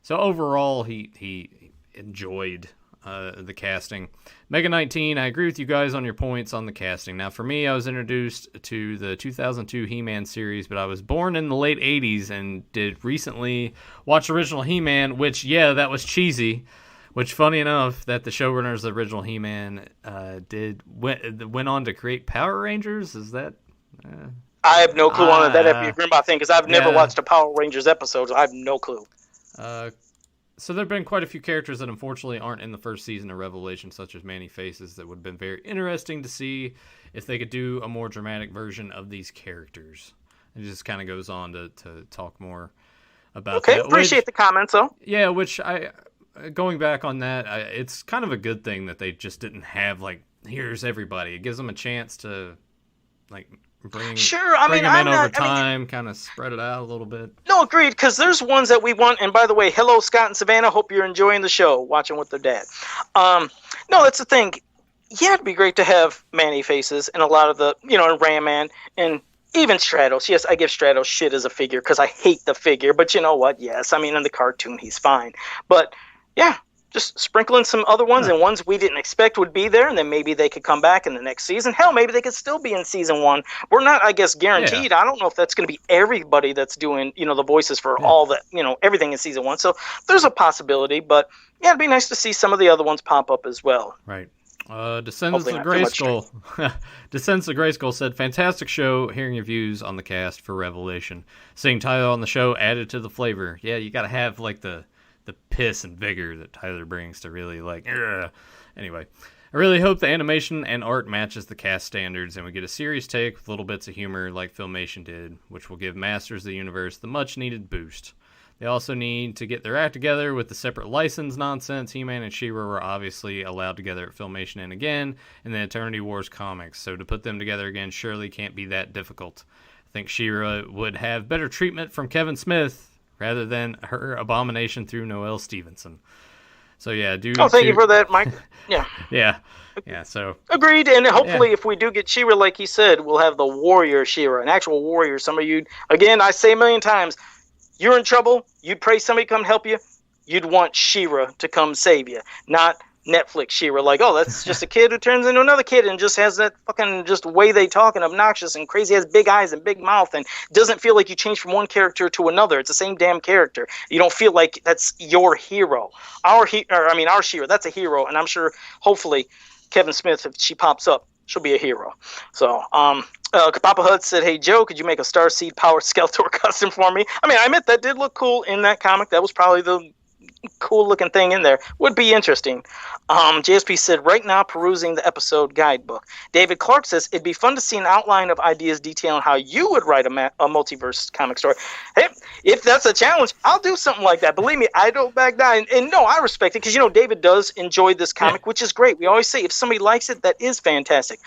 So overall, he enjoyed the casting. Mega 19, I agree with you guys on your points on the casting. Now, for me, I was introduced to the 2002 He-Man series, but I was born in the late 80s and did recently watch original He-Man, which, yeah, that was cheesy. Which, funny enough, that the showrunners of the original He-Man went on to create Power Rangers. Is that? I have no clue on that Epic Greenbot thing because I've never watched a Power Rangers episode. So I have no clue. So there have been quite a few characters that unfortunately aren't in the first season of Revelation, such as Manny Faces, that would have been very interesting to see if they could do a more dramatic version of these characters. It just kind of goes on to talk more about that. Okay, appreciate the comments, though. Yeah, which going back on that, it's kind of a good thing that they just didn't have, like, here's everybody. It gives them a chance to, like, bring them in over time, kind of spread it out a little bit. No, agreed, because there's ones that we want. And by the way, hello, Scott and Savannah. Hope you're enjoying the show, watching with their dad. No, that's the thing. Yeah, it'd be great to have Manny Faces and a lot of the, and Ram Man and even Stratos. Yes, I give Stratos shit as a figure because I hate the figure. But you know what? Yes, I mean, in the cartoon, he's fine. But, yeah. Just sprinkling some other ones and ones we didn't expect would be there, and then maybe they could come back in the next season. Hell, maybe they could still be in season 1. We're not, I guess, guaranteed. Yeah. I don't know if that's going to be everybody that's doing, the voices for all that, everything in season 1. So there's a possibility, but yeah, it'd be nice to see some of the other ones pop up as well. Right. Descendants of Grayskull. Descendants of Grayskull said, fantastic show. Hearing your views on the cast for Revelation. Seeing Tyler on the show added to the flavor. Yeah, you got to have like the piss and vigor that Tyler brings to really Anyway, I really hope the animation and art matches the cast standards and we get a serious take with little bits of humor like Filmation did, which will give Masters of the Universe the much needed boost. They also need to get their act together with the separate license nonsense. He-Man and She-Ra were obviously allowed together at Filmation and again in the Eternity Wars comics, so to put them together again surely can't be that difficult. I think She-Ra would have better treatment from Kevin Smith rather than her abomination through Noelle Stevenson. So yeah, thank you for that, Mike. Yeah. yeah. So agreed, and hopefully, if we do get She-Ra, like he said, we'll have the warrior She-Ra, an actual warrior. Some of you, again, I say a million times, you're in trouble. You'd pray somebody come help you. You'd want She-Ra to come save you, not Netflix She-Ra. Like, oh, that's just a kid who turns into another kid and just has that fucking just way they talk and obnoxious and crazy, has big eyes and big mouth and doesn't feel like you change from one character to another. It's the same damn character. You don't feel like that's your hero. Our She-Ra, that's a hero, and I'm sure, hopefully, Kevin Smith, if she pops up, she'll be a hero. So, Papa Hud said, hey, Joe, could you make a Starseed Power Skeletor custom for me? I mean, I admit that did look cool in that comic. That was probably the cool looking thing in there. Would be interesting. JSP said, right now perusing the episode guidebook. David Clark says, it'd be fun to see an outline of ideas detailing how you would write a multiverse comic story. Hey, if that's a challenge, I'll do something like that. Believe me, I don't back down. And no, I respect it because, David does enjoy this comic, which is great. We always say if somebody likes it, that is fantastic.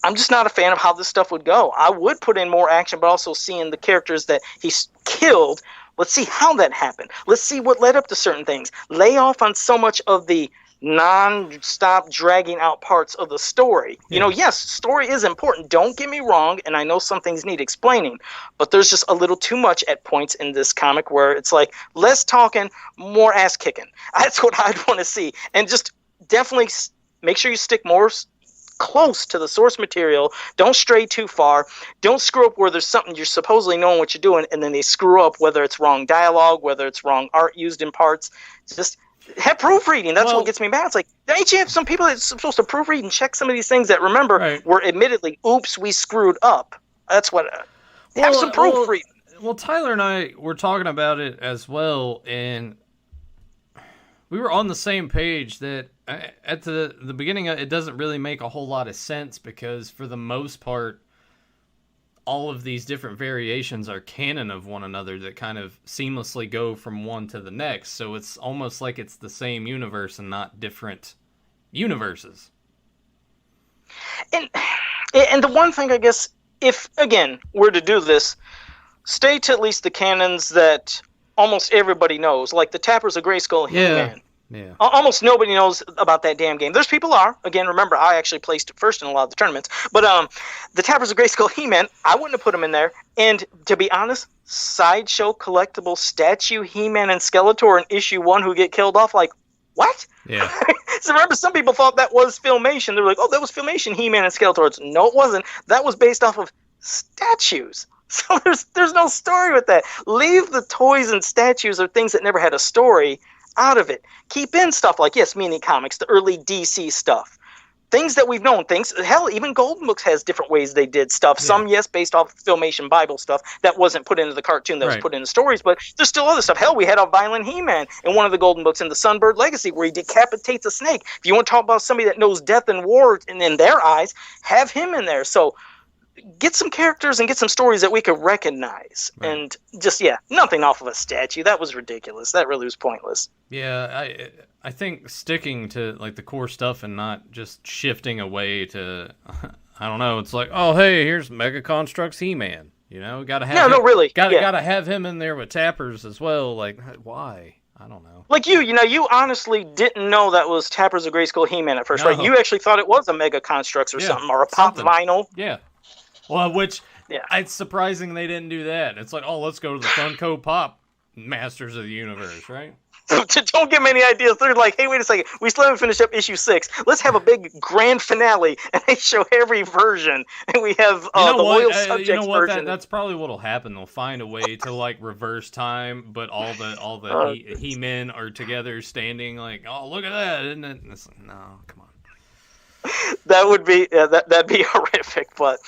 I'm just not a fan of how this stuff would go. I would put in more action, but also seeing the characters that he's killed. Let's see how that happened. Let's see what led up to certain things. Lay off on so much of the non-stop dragging out parts of the story. Yeah. Yes, story is important. Don't get me wrong, and I know some things need explaining, but there's just a little too much at points in this comic where it's like, less talking, more ass kicking. That's what I'd want to see. And just definitely make sure you stick more close to the source material. Don't stray too far. Don't screw up where there's something you're supposedly knowing what you're doing and then they screw up, whether it's wrong dialogue, whether it's wrong art used in parts. Just have proofreading. That's what gets me mad. It's like, don't you have some people that's supposed to proofread and check some of these things that, remember, were admittedly, oops, we screwed up. That's what have some proofreading. Well, Tyler and I were talking about it as well, and we were on the same page that at the beginning, it doesn't really make a whole lot of sense because for the most part, all of these different variations are canon of one another that kind of seamlessly go from one to the next. So it's almost like it's the same universe and not different universes. And the one thing, I guess, if, again, we're to do this, stay to at least the canons that almost everybody knows, like the Tappers of Grayskull, He-Man. Yeah. Almost nobody knows about that damn game. There's people are. Again, remember, I actually placed it first in a lot of the tournaments. But the Tappers of Grayskull He-Man, I wouldn't have put him in there. And to be honest, Sideshow collectible statue He-Man and Skeletor in issue 1 who get killed off, like, what? Yeah. So remember, some people thought that was Filmation. They were like, oh, that was Filmation He-Man and Skeletor. No, it wasn't. That was based off of statues. So there's no story with that. Leave the toys and statues or things that never had a story out of it. Keep in stuff like, yes, mini comics, the early DC stuff. Things that we've known, hell, even Golden Books has different ways they did stuff. Yeah. Some, yes, based off Filmation Bible stuff that wasn't put into the cartoon, that was put into stories, but there's still other stuff. Hell, we had a violent He-Man in one of the Golden Books in the Sunbird Legacy where he decapitates a snake. If you want to talk about somebody that knows death and war and in their eyes, have him in there. So get some characters and get some stories that we could recognize. Right. And just, nothing off of a statue. That was ridiculous. That really was pointless. Yeah, I think sticking to like the core stuff and not just shifting away to, I don't know, it's like, oh, hey, here's Mega Construx He-Man. You know, gotta have gotta have him in there with Tappers as well. Like, why? I don't know. Like you honestly didn't know that was Tappers of Grayskull He-Man at first, right? You actually thought it was a Mega Construx or something, or a pop vinyl. Yeah. Well, it's surprising they didn't do that. It's like, oh, let's go to the Funko Pop Masters of the Universe, right? Don't give me any ideas. They're like, hey, wait a second. We still haven't finished up issue 6. Let's have a big grand finale, and they show every version. And we have the Loyal Subjects version. That's probably what'll happen. They'll find a way to like reverse time, but all the He-Men are together, standing like, oh, look at that, isn't it? And it's like, no, come on. That would be that'd be horrific. But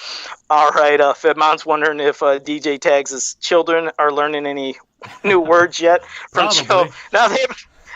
all right, Fedmon's wondering if DJ Tags' children are learning any new words yet from Joe. Now they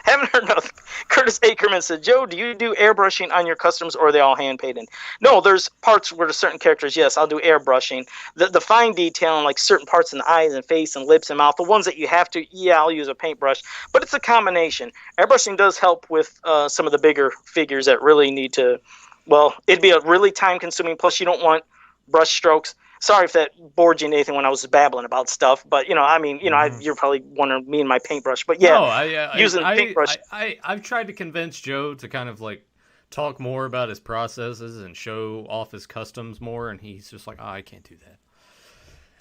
haven't heard nothing. Curtis Ackerman said, Joe, do you do airbrushing on your customs, or are they all hand painted? No, there's parts where there's certain characters, yes, I'll do airbrushing. The fine detailing, like certain parts in the eyes and face and lips and mouth, the ones that you have to, I'll use a paintbrush. But it's a combination. Airbrushing does help with some of the bigger figures that really need to. Well, it'd be a really time-consuming, plus you don't want brush strokes. Sorry if that bored you, Nathan, when I was babbling about stuff, but, you're probably wondering me and my paintbrush, but using paintbrush. I've tried to convince Joe to kind of, like, talk more about his processes and show off his customs more, and he's just like, I can't do that.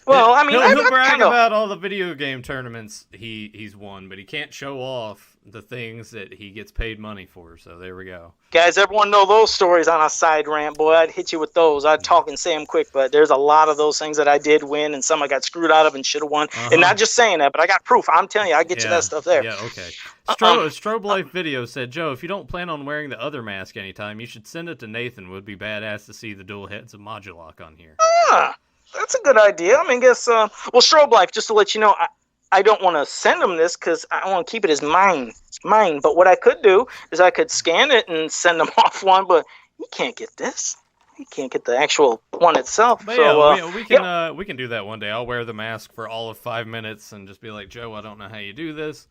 Well, I mean, he'll brag about all the video game tournaments he's won, but he can't show off the things that he gets paid money for. So there we go. Guys, everyone know those stories on a side rant, boy. I'd hit you with those. I'd talk and say them quick, but there's a lot of those things that I did win, and some I got screwed out of and should have won. And not just saying that, but I got proof. I'm telling you, I get you that stuff there. Yeah, okay. Strobe Life Video said, Joe, if you don't plan on wearing the other mask anytime, you should send it to Nathan. Would be badass to see the dual heads of Modulok on here. That's a good idea. I mean, Strobe Life, just to let you know, I don't want to send him this because I want to keep it as mine. But what I could do is I could scan it and send him off one, but you can't get this. You can't get the actual one itself. But we can do that one day. I'll wear the mask for all of 5 minutes and just be like, Joe, I don't know how you do this.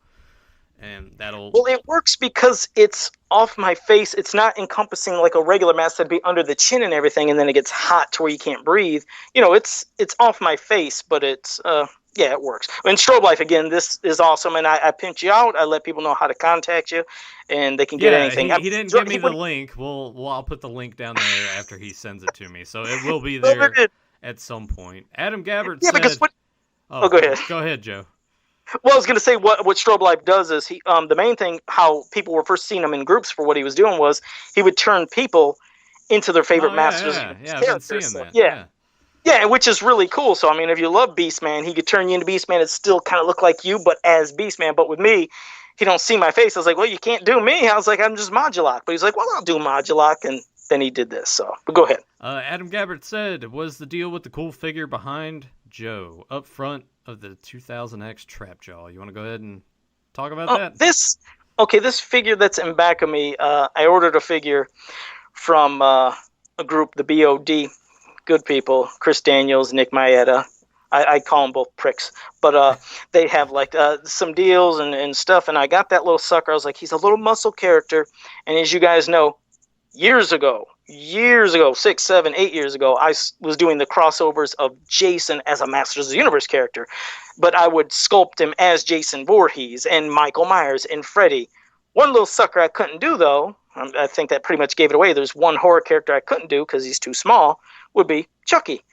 And that'll... Well, it works because it's off my face. It's not encompassing like a regular mask that'd be under the chin and everything, and then it gets hot to where you can't breathe. It's off my face, but it's... it works. And Strobe Life, again, this is awesome, and I pinch you out. I let people know how to contact you, and they can get anything. He didn't give me the link. I'll put the link down there after he sends it to me, so it will be there at some point. Adam Gabbard said... Because go ahead. Go ahead, Joe. Well, I was going to say what Strobe Life does is the main thing, how people were first seeing him in groups for what he was doing was he would turn people into their favorite masters. I've been seeing that. Yeah, which is really cool. So, I mean, if you love Beastman, he could turn you into Beastman and still kind of look like you, but as Beastman. But with me, he don't see my face. I was like, well, you can't do me. I was like, I'm just Modulok. But he's like, well, I'll do Modulok. And then he did this. So, but go ahead. Adam Gabbard said, was the deal with the cool figure behind Joe up front of the 2000X Trapjaw? You want to go ahead and talk about that? This figure that's in back of me, I ordered a figure from a group, the BOD. Good people, Chris Daniels, Nick Maeda. I call them both pricks, but they have like some deals and stuff, and I got that little sucker. I was like, he's a little muscle character, and as you guys know, years ago, 6, 7, 8 years ago, I was doing the crossovers of Jason as a Masters of the Universe character, but I would sculpt him as Jason Voorhees and Michael Myers and Freddy. One little sucker I couldn't do, though, I think that pretty much gave it away. There's one horror character I couldn't do because he's too small, would be Chucky.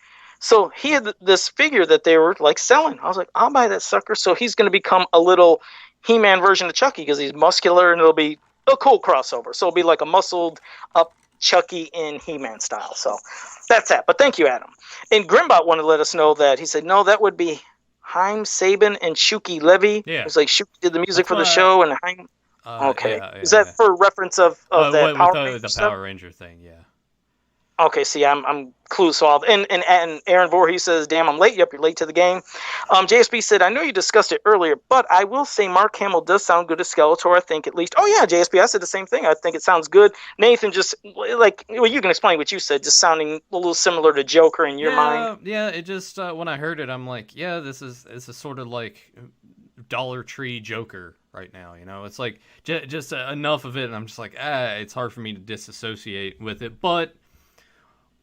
So he had this figure that they were like selling. I was like, I'll buy that sucker. So he's going to become a little He-Man version of Chucky because he's muscular and it'll be a cool crossover. So it'll be like a muscled up Chucky in He-Man style. So that's that. But thank you, Adam. And Grimbot wanted to let us know that he said, no, that would be Haim Sabin and Shuki Levy. Yeah. It was like Shuki did the music for the show and Haim. Okay. Yeah, Is that for reference of that Power with Ranger the Power Ranger thing? Yeah. Okay, see, I'm clueless. So and Aaron Voorhees says, "Damn, I'm late. Yep, you're late to the game." JSB said, "I know you discussed it earlier, but I will say Mark Hamill does sound good as Skeletor. I think at least." Oh yeah, JSB, I said the same thing. I think it sounds good. Nathan just like you can explain what you said, just sounding a little similar to Joker in your mind. Yeah. It just when I heard it, I'm like, yeah, this is sort of like Dollar Tree Joker right now. You know, it's like just enough of it, and I'm just like, it's hard for me to disassociate with it, but.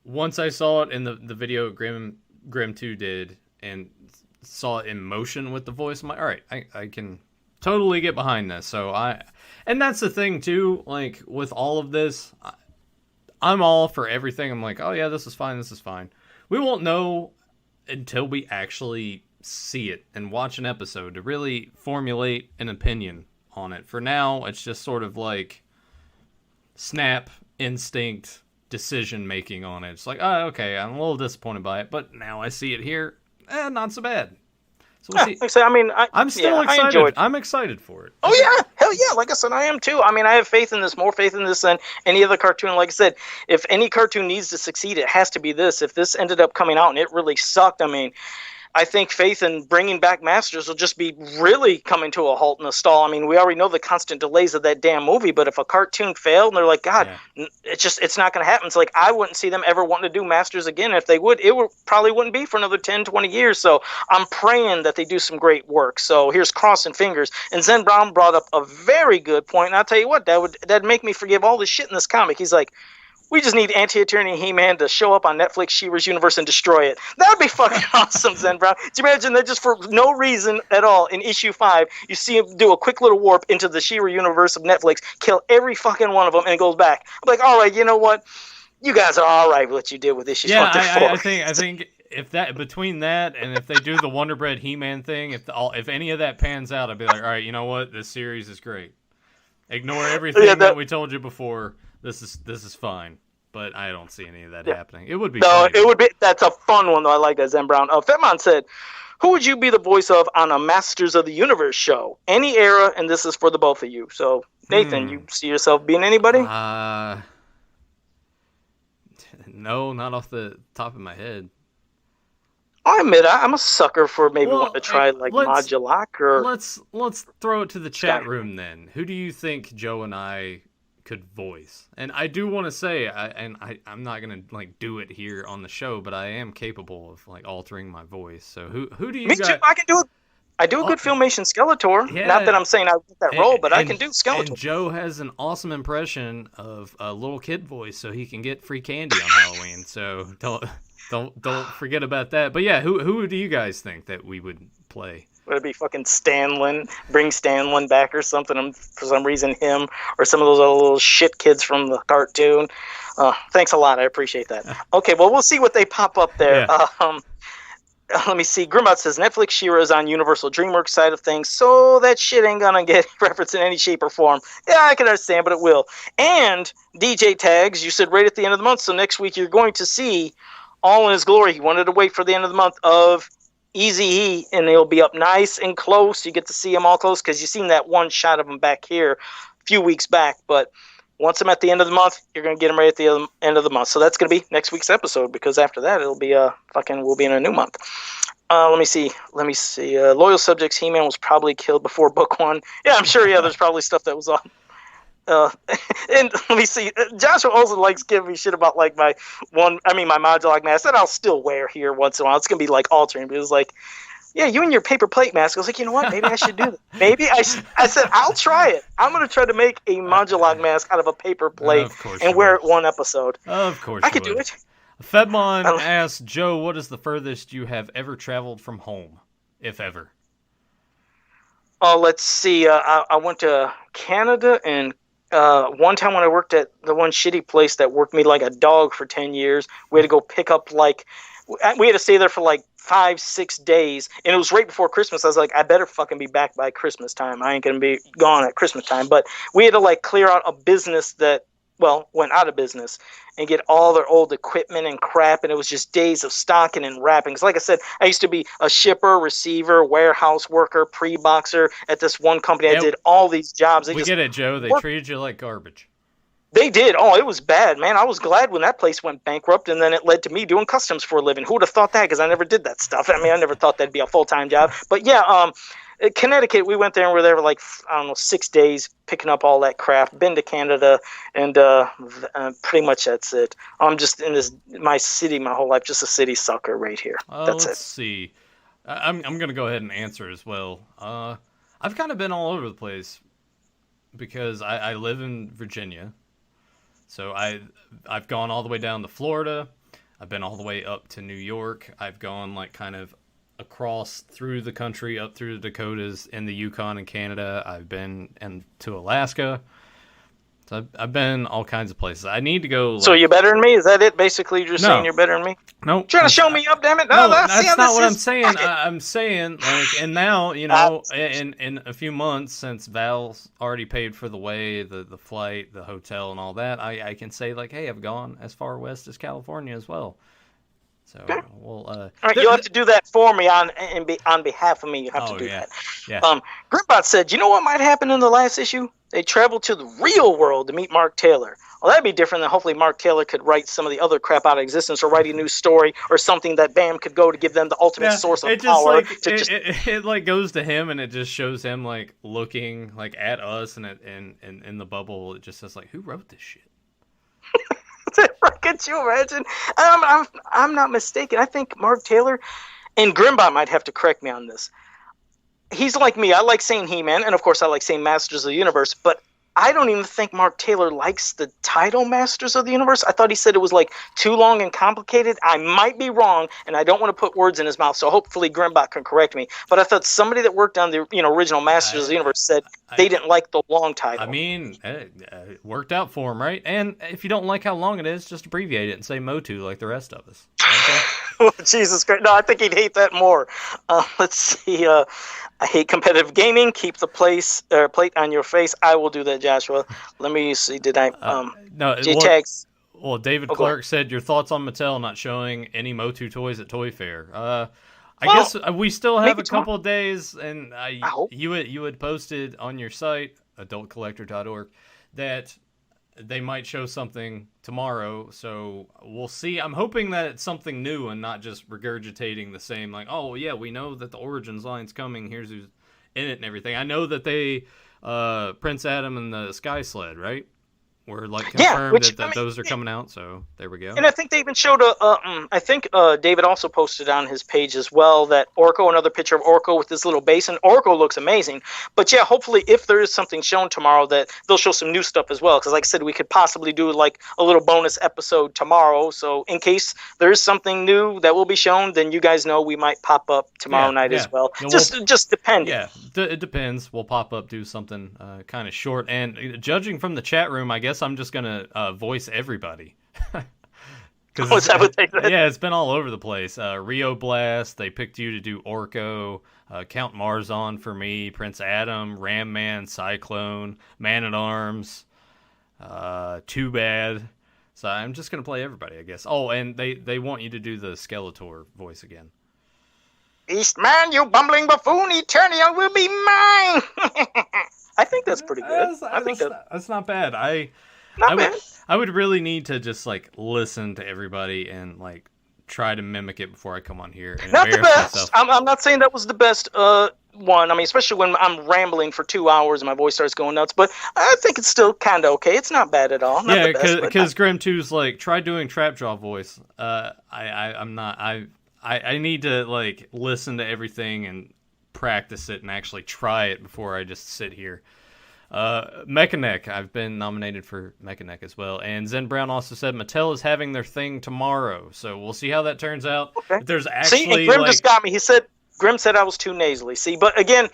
Once I saw it in the video Grim 2 did and saw it in motion with the voice, I'm like, all right, I can totally get behind this. So and that's the thing too, like with all of this, I'm all for everything. I'm like, oh yeah, this is fine. We won't know until we actually see it and watch an episode to really formulate an opinion on it. For now, it's just sort of like snap, instinct, decision making on it. It's like, oh, okay, I'm a little disappointed by it, but now I see it here, not so bad. So we'll see. Like I said, I mean, I'm still excited. I'm excited for it. Oh yeah, hell yeah! Like I said, I am too. I mean, I have faith in this, more faith in this than any other cartoon. Like I said, if any cartoon needs to succeed, it has to be this. If this ended up coming out and it really sucked, I mean, I think faith in bringing back Masters will just be really coming to a halt in a stall. I mean, we already know the constant delays of that damn movie, but if a cartoon failed and they're like, God, it's not going to happen. It's like, I wouldn't see them ever wanting to do Masters again. If they would, probably wouldn't be for another 10, 20 years. So I'm praying that they do some great work. So here's crossing fingers. And Zen Brown brought up a very good point. And I'll tell you what, that'd make me forgive all the shit in this comic. He's like, we just need Anti-Attorney He-Man to show up on Netflix, She-Ra's universe, and destroy it. That would be fucking awesome, Zen Brown. Do you imagine that just for no reason at all in issue 5, you see him do a quick little warp into the She-Ra universe of Netflix, kill every fucking one of them, and it goes back. I'm like, all right, you know what? You guys are all right with what you did with issue 4. I think if that between that and if they do the Wonder Bread He-Man thing, if any of that pans out, I'd be like, all right, you know what? This series is great. Ignore everything that we told you before. This is fine, but I don't see any of that happening. It would be funny. It would be. That's a fun one, though. I like that, Zen Brown. Fetmon said, who would you be the voice of on a Masters of the Universe show? Any era, and this is for the both of you. So, Nathan, you see yourself being anybody? No, not off the top of my head. I admit I'm a sucker for maybe wanting to try Modulok or. Let's throw it to the chat room then. Who do you think Joe and I could voice? And I do want to say, I'm not gonna like do it here on the show, but I am capable of like altering my voice. So who do you? Me too. I can do it. I do a good Filmation Skeletor. Yeah, not that I'm saying I get that role, but I can do Skeletor. And Joe has an awesome impression of a little kid voice, so he can get free candy on Halloween. So don't forget about that. But yeah, who do you guys think that we would play? Would it be fucking Stanlin? Bring Stanlin back or something? For some reason, him or some of those other little shit kids from the cartoon. Thanks a lot. I appreciate that. Okay, well, we'll see what they pop up there. Yeah. Let me see. Grimbot says Netflix She-Ra is on Universal DreamWorks side of things, so that shit ain't gonna get referenced in any shape or form. Yeah, I can understand, but it will. And DJ Tags, you said right at the end of the month, so next week you're going to see all in his glory. He wanted to wait for the end of the month of Eazy-E, and they'll be up nice and close. You get to see them all close because you've seen that one shot of them back here a few weeks back. But once I'm at the end of the month, you're going to get them right at the end of the month. So that's going to be next week's episode because after that, it'll be we'll be in a new month. Let me see. Loyal Subjects, He-Man was probably killed before book 1. Yeah, I'm sure. Yeah, there's probably stuff that was on. And let me see. Joshua also likes giving me shit about like my Modulok mask that I'll still wear here once in a while. It's gonna be like altering, but it was like, yeah, you and your paper plate mask. I was like, you know what? Maybe I should do that. Maybe I said I'll try it. I'm gonna try to make a Modulok mask out of a paper plate and wear it one episode. Of course, I could do it. Fedmon asks Joe, "What is the furthest you have ever traveled from home, if ever?" Oh, let's see. I went to Canada, and one time when I worked at the one shitty place that worked me like a dog for 10 years, we had to go pick up we had to stay there for like 5, 6 days, and it was right before Christmas. I was like, I better fucking be back by Christmas time. I ain't gonna be gone at Christmas time. But we had to like clear out a business that, well, went out of business, and get all their old equipment and crap. And it was just days of stocking and wrapping. Because like I said, I used to be a shipper, receiver, warehouse worker, pre-boxer at this one company. I did all these jobs. We get it, Joe. They treated you like garbage. They did. Oh, it was bad, man. I was glad when that place went bankrupt, and then it led to me doing customs for a living. Who would have thought that? Because I never did that stuff. I mean, I never thought that'd be a full-time job. But yeah, Connecticut, we went there and we were there for like, I don't know, 6 days picking up all that crap. Been to Canada, and pretty much that's it. I'm just in my city my whole life, just a city sucker right here. That's let's see. I'm going to go ahead and answer as well. I've kind of been all over the place because I live in Virginia. So I've gone all the way down to Florida. I've been all the way up to New York. I've gone like kind of across through the country, up through the Dakotas, in the Yukon and Canada. I've been to Alaska. So I've been all kinds of places. I need to go. So you're better than me? Is that it? Basically, you're just saying you're better than me? No. Trying to show me up, damn it? No, that's not what I'm saying. I'm saying, like, and now, you know, in a few months, since Val's already paid for the way, the flight, the hotel, and all that, I can say, like, hey, I've gone as far west as California as well. So, all right, you'll have to do that for me on behalf of me. You have to do that. Yeah. Grimbot said, you know what might happen in the last issue? They traveled to the real world to meet Mark Taylor. Well, that'd be different than hopefully Mark Taylor could write some of the other crap out of existence, or write a new story or something that Bam could go to give them the ultimate source of power. It like goes to him, and it just shows him like looking like at us, and in the bubble it just says like, who wrote this shit? Could you imagine? I'm not mistaken. I think Mark Taylor, and Grimbot might have to correct me on this. He's like me. I like saying He-Man, and of course I like saying Masters of the Universe, but I don't even think Mark Taylor likes the title Masters of the Universe. I thought he said it was like too long and complicated. I might be wrong, and I don't want to put words in his mouth, so hopefully Grimbot can correct me. But I thought somebody that worked on the original Masters of the Universe said they didn't like the long title. I mean, it worked out for him, right? And if you don't like how long it is, just abbreviate it and say MOTU like the rest of us. Okay? Oh, Jesus Christ. No, I think he'd hate that more. Let's see. I hate competitive gaming. Keep the plate on your face. I will do that, Joshua. Let me see. Did I? No. J-Tags. Well, David Clark said, your thoughts on Mattel not showing any MOTU toys at Toy Fair. I guess we still have a couple of days, and you had posted on your site, adultcollector.org, that they might show something tomorrow, so we'll see. I'm hoping that it's something new and not just regurgitating the same, like, oh, yeah, we know that the Origins line's coming, here's who's in it and everything. I know that they, Prince Adam and the Sky Sled, right? Were like confirmed that those are coming out, so there we go. And I think they even showed I think David also posted on his page as well that Orko, another picture of Orko with this little basin. Orko looks amazing. But yeah, hopefully if there is something shown tomorrow, that they'll show some new stuff as well. Because like I said, we could possibly do like a little bonus episode tomorrow. So in case there is something new that will be shown, then you guys know we might pop up tomorrow night as well. No, just depending. Yeah, it depends. We'll pop up, do something kind of short. And judging from the chat room, I guess I'm just gonna voice everybody. Is that what they said? Yeah, it's been all over the place. Rio Blast, they picked you to do Orko. Count Marzon for me. Prince Adam, Ram Man, Cyclone, Man at Arms. Too Bad. So I'm just gonna play everybody, I guess. Oh, and they want you to do the Skeletor voice again. Beastman, you bumbling buffoon! Eternia will be mine. I think that's pretty good. I think that's not bad. I would really need to just like listen to everybody and like try to mimic it before I come on here. And not the best. I'm not saying that was the best one. I mean, especially when I'm rambling for 2 hours and my voice starts going nuts. But I think it's still kind of okay. It's not bad at all. Not because Grim 2's like, try doing Trap Jaw voice. I'm not. I need to like listen to everything and practice it and actually try it before I just sit here. Mechaneck, I've been nominated for Mechaneck as well. And Zen Brown also said Mattel is having their thing tomorrow, so we'll see how that turns out. Okay. If there's actually Grim just got me. He said Grim said I was too nasally. See, but again,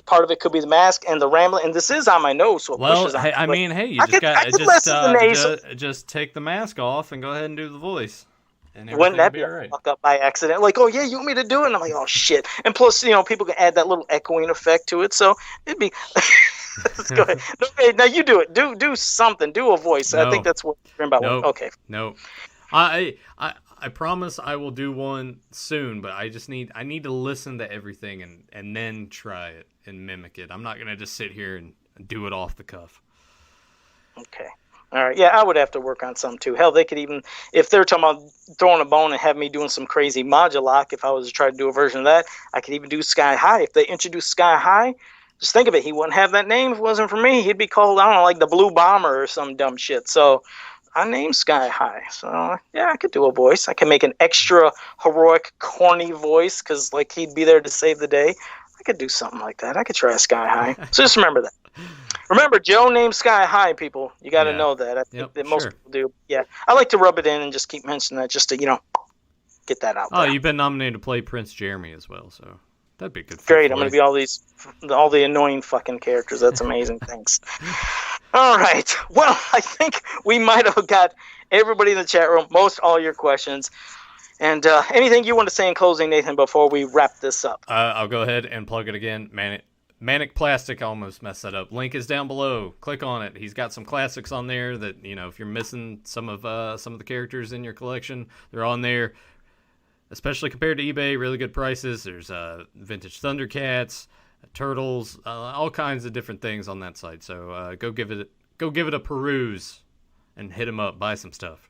part of it could be the mask and the rambling, and this is on my nose, so it pushes on. Hey, I mean, hey, you I just got just take the mask off and go ahead and do the voice, and wouldn't that be be all right. fuck up by accident? Like, oh yeah, you want me to do it? And I'm like, oh shit. And plus, people can add that little echoing effect to it, so it'd be. Let's go ahead. Okay, now you do it. Do something. Do a voice. No. I think that's what you're about. Nope. Okay. No. I promise I will do one soon, but I need to listen to everything and then try it and mimic it. I'm not gonna just sit here and do it off the cuff. Okay. All right. Yeah, I would have to work on some too. Hell, they could even, if they're talking about throwing a bone and have me doing some crazy modulock, if I was to try to do a version of that, I could even do Sky High. If they introduce Sky High, just think of it. He wouldn't have that name if it wasn't for me. He'd be called, I don't know, like the Blue Bomber or some dumb shit. So I named Sky High. So yeah, I could do a voice. I can make an extra heroic, corny voice because like he'd be there to save the day. I could do something like that. I could try Sky High. So just remember that. Remember, Joe named Sky High, people. You got to know that. I think that most people do. Yeah, I like to rub it in and just keep mentioning that just to, get that out there. Oh, you've been nominated to play Prince Jeremy as well, so that'd be good. Great, I'm going to be all the annoying fucking characters. That's amazing. Thanks. All right. Well, I think we might have got everybody in the chat room, most all your questions. And anything you want to say in closing, Nathan, before we wrap this up? I'll go ahead and plug it again. Manic Plastic, almost messed that up. Link is down below. Click on it. He's got some classics on there that, if you're missing some of the characters in your collection, they're on there. Especially compared to eBay, really good prices. There's vintage Thundercats, Turtles, all kinds of different things on that site. So go give it a peruse and hit him up. Buy some stuff.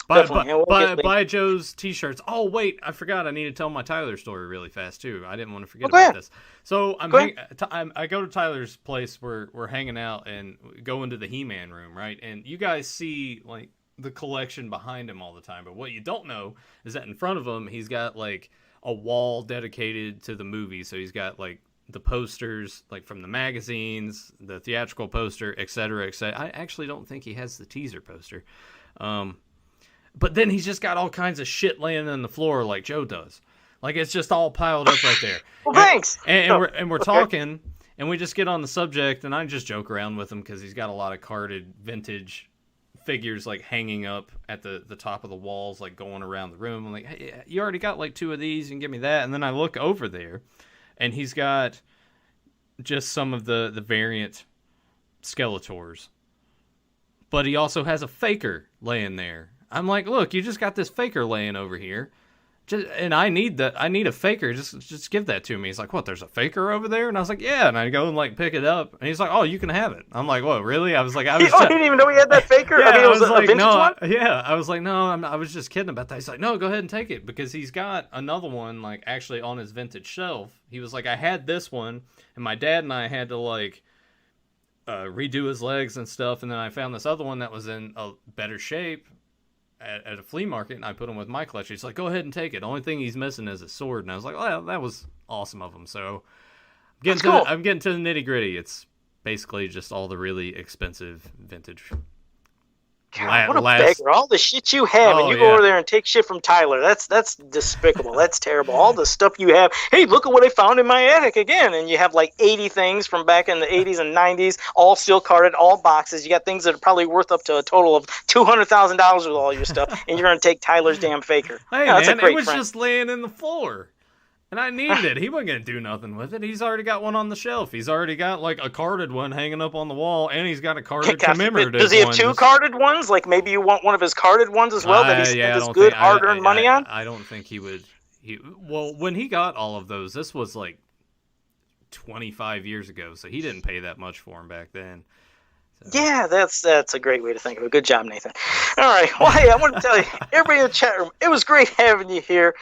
Buy Joe's t-shirts. Oh wait, I forgot. I need to tell my Tyler story really fast too. I didn't want to forget about this. So I go to Tyler's place. We're hanging out and go into the He-Man room, right? And you guys see like the collection behind him all the time. But what you don't know is that in front of him, he's got like a wall dedicated to the movie. So he's got like the posters, like from the magazines, the theatrical poster, etc., etc. I actually don't think he has the teaser poster. But then he's just got all kinds of shit laying on the floor like Joe does. Like it's just all piled up right there. Well, thanks. And we're talking, and we just get on the subject, and I just joke around with him because he's got a lot of carded vintage figures like hanging up at the top of the walls, like going around the room. I'm like, hey, you already got like 2 of these, you can give me that. And then I look over there, and he's got just some of the variant Skeletors. But he also has a Faker laying there. I'm like, look, you just got this Faker laying over here, and I need a Faker. Just give that to me. He's like, what? There's a Faker over there? And I was like, yeah. And I go and like pick it up, and he's like, oh, you can have it. I'm like, what? Really? I was like, he didn't even know he had that Faker. Yeah, it was a vintage one. Yeah, I was like, no, I was just kidding about that. He's like, no, go ahead and take it because he's got another one like actually on his vintage shelf. He was like, I had this one, and my dad and I had to like redo his legs and stuff, and then I found this other one that was in a better shape at a flea market, and I put him with my collection. He's like, go ahead and take it. The only thing he's missing is a sword. And I was like, well, that was awesome of him. So I'm getting to the nitty gritty. It's basically just all the really expensive vintage. God, what a beggar. All the shit you have, and you go over there and take shit from Tyler. That's despicable. That's terrible. All the stuff you have. Hey, look at what I found in my attic again. And you have like 80 things from back in the 80s and 90s, all still carded, all boxes. You got things that are probably worth up to a total of $200,000 with all your stuff, and you're going to take Tyler's damn Faker. Hey, man, it was just laying in the floor. And I needed it. He wasn't going to do nothing with it. He's already got one on the shelf. He's already got, like, a carded one hanging up on the wall, and he's got a carded commemorative one. Does he have 2 carded ones? Like, maybe you want one of his carded ones as well that he spent his good hard-earned money on? I don't think he would. Well, when he got all of those, this was, like, 25 years ago, so he didn't pay that much for them back then. So. Yeah, that's a great way to think of it. Good job, Nathan. All right. Well, hey, I want to tell you, everybody in the chat room, it was great having you here,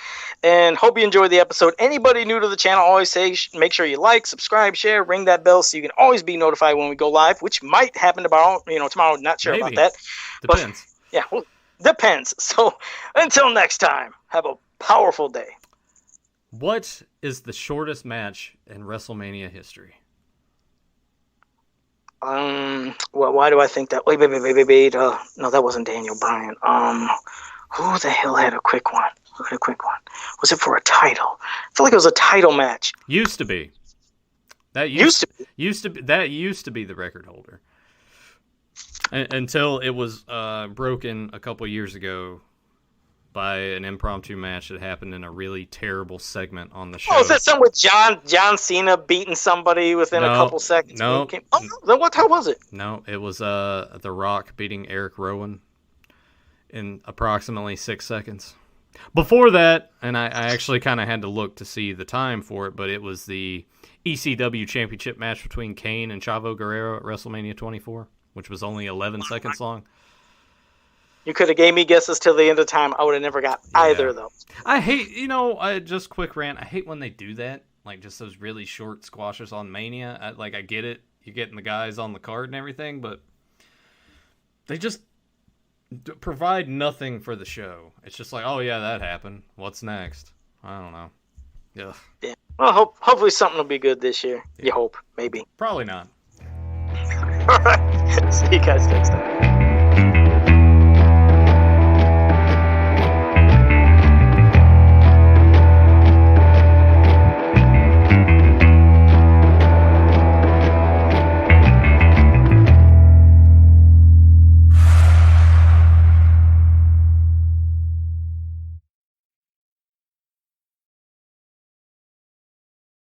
and hope you enjoyed the episode. Anybody new to the channel, always say make sure you like, subscribe, share, ring that bell so you can always be notified when we go live, which might happen tomorrow. Tomorrow, not sure about that. Depends. But, yeah, well, depends. So until next time, have a powerful day. What is the shortest match in WrestleMania history? Well, why do I think that? Wait. No, that wasn't Daniel Bryan. Who the hell had a quick one? Look at a quick one. Was it for a title? I feel like it was a title match. Used to be. That used to be the record holder. Until it was broken a couple years ago by an impromptu match that happened in a really terrible segment on the show. Oh, is that something with John Cena beating somebody within a couple seconds? No. Then what time was it? No, it was The Rock beating Eric Rowan in approximately 6 seconds. Before that, and I actually kind of had to look to see the time for it, but it was the ECW Championship match between Kane and Chavo Guerrero at WrestleMania 24, which was only 11 seconds long. You could have gave me guesses till the end of time. I would have never got either of those. I hate, just quick rant. I hate when they do that, like just those really short squashes on Mania. I get it. You're getting the guys on the card and everything, but they just provide nothing for the show. It's just like, oh yeah, that happened. What's next? I don't know. Ugh. Yeah. Well, hopefully something will be good this year. Yeah. You hope, maybe. Probably not. All right. See you guys next time.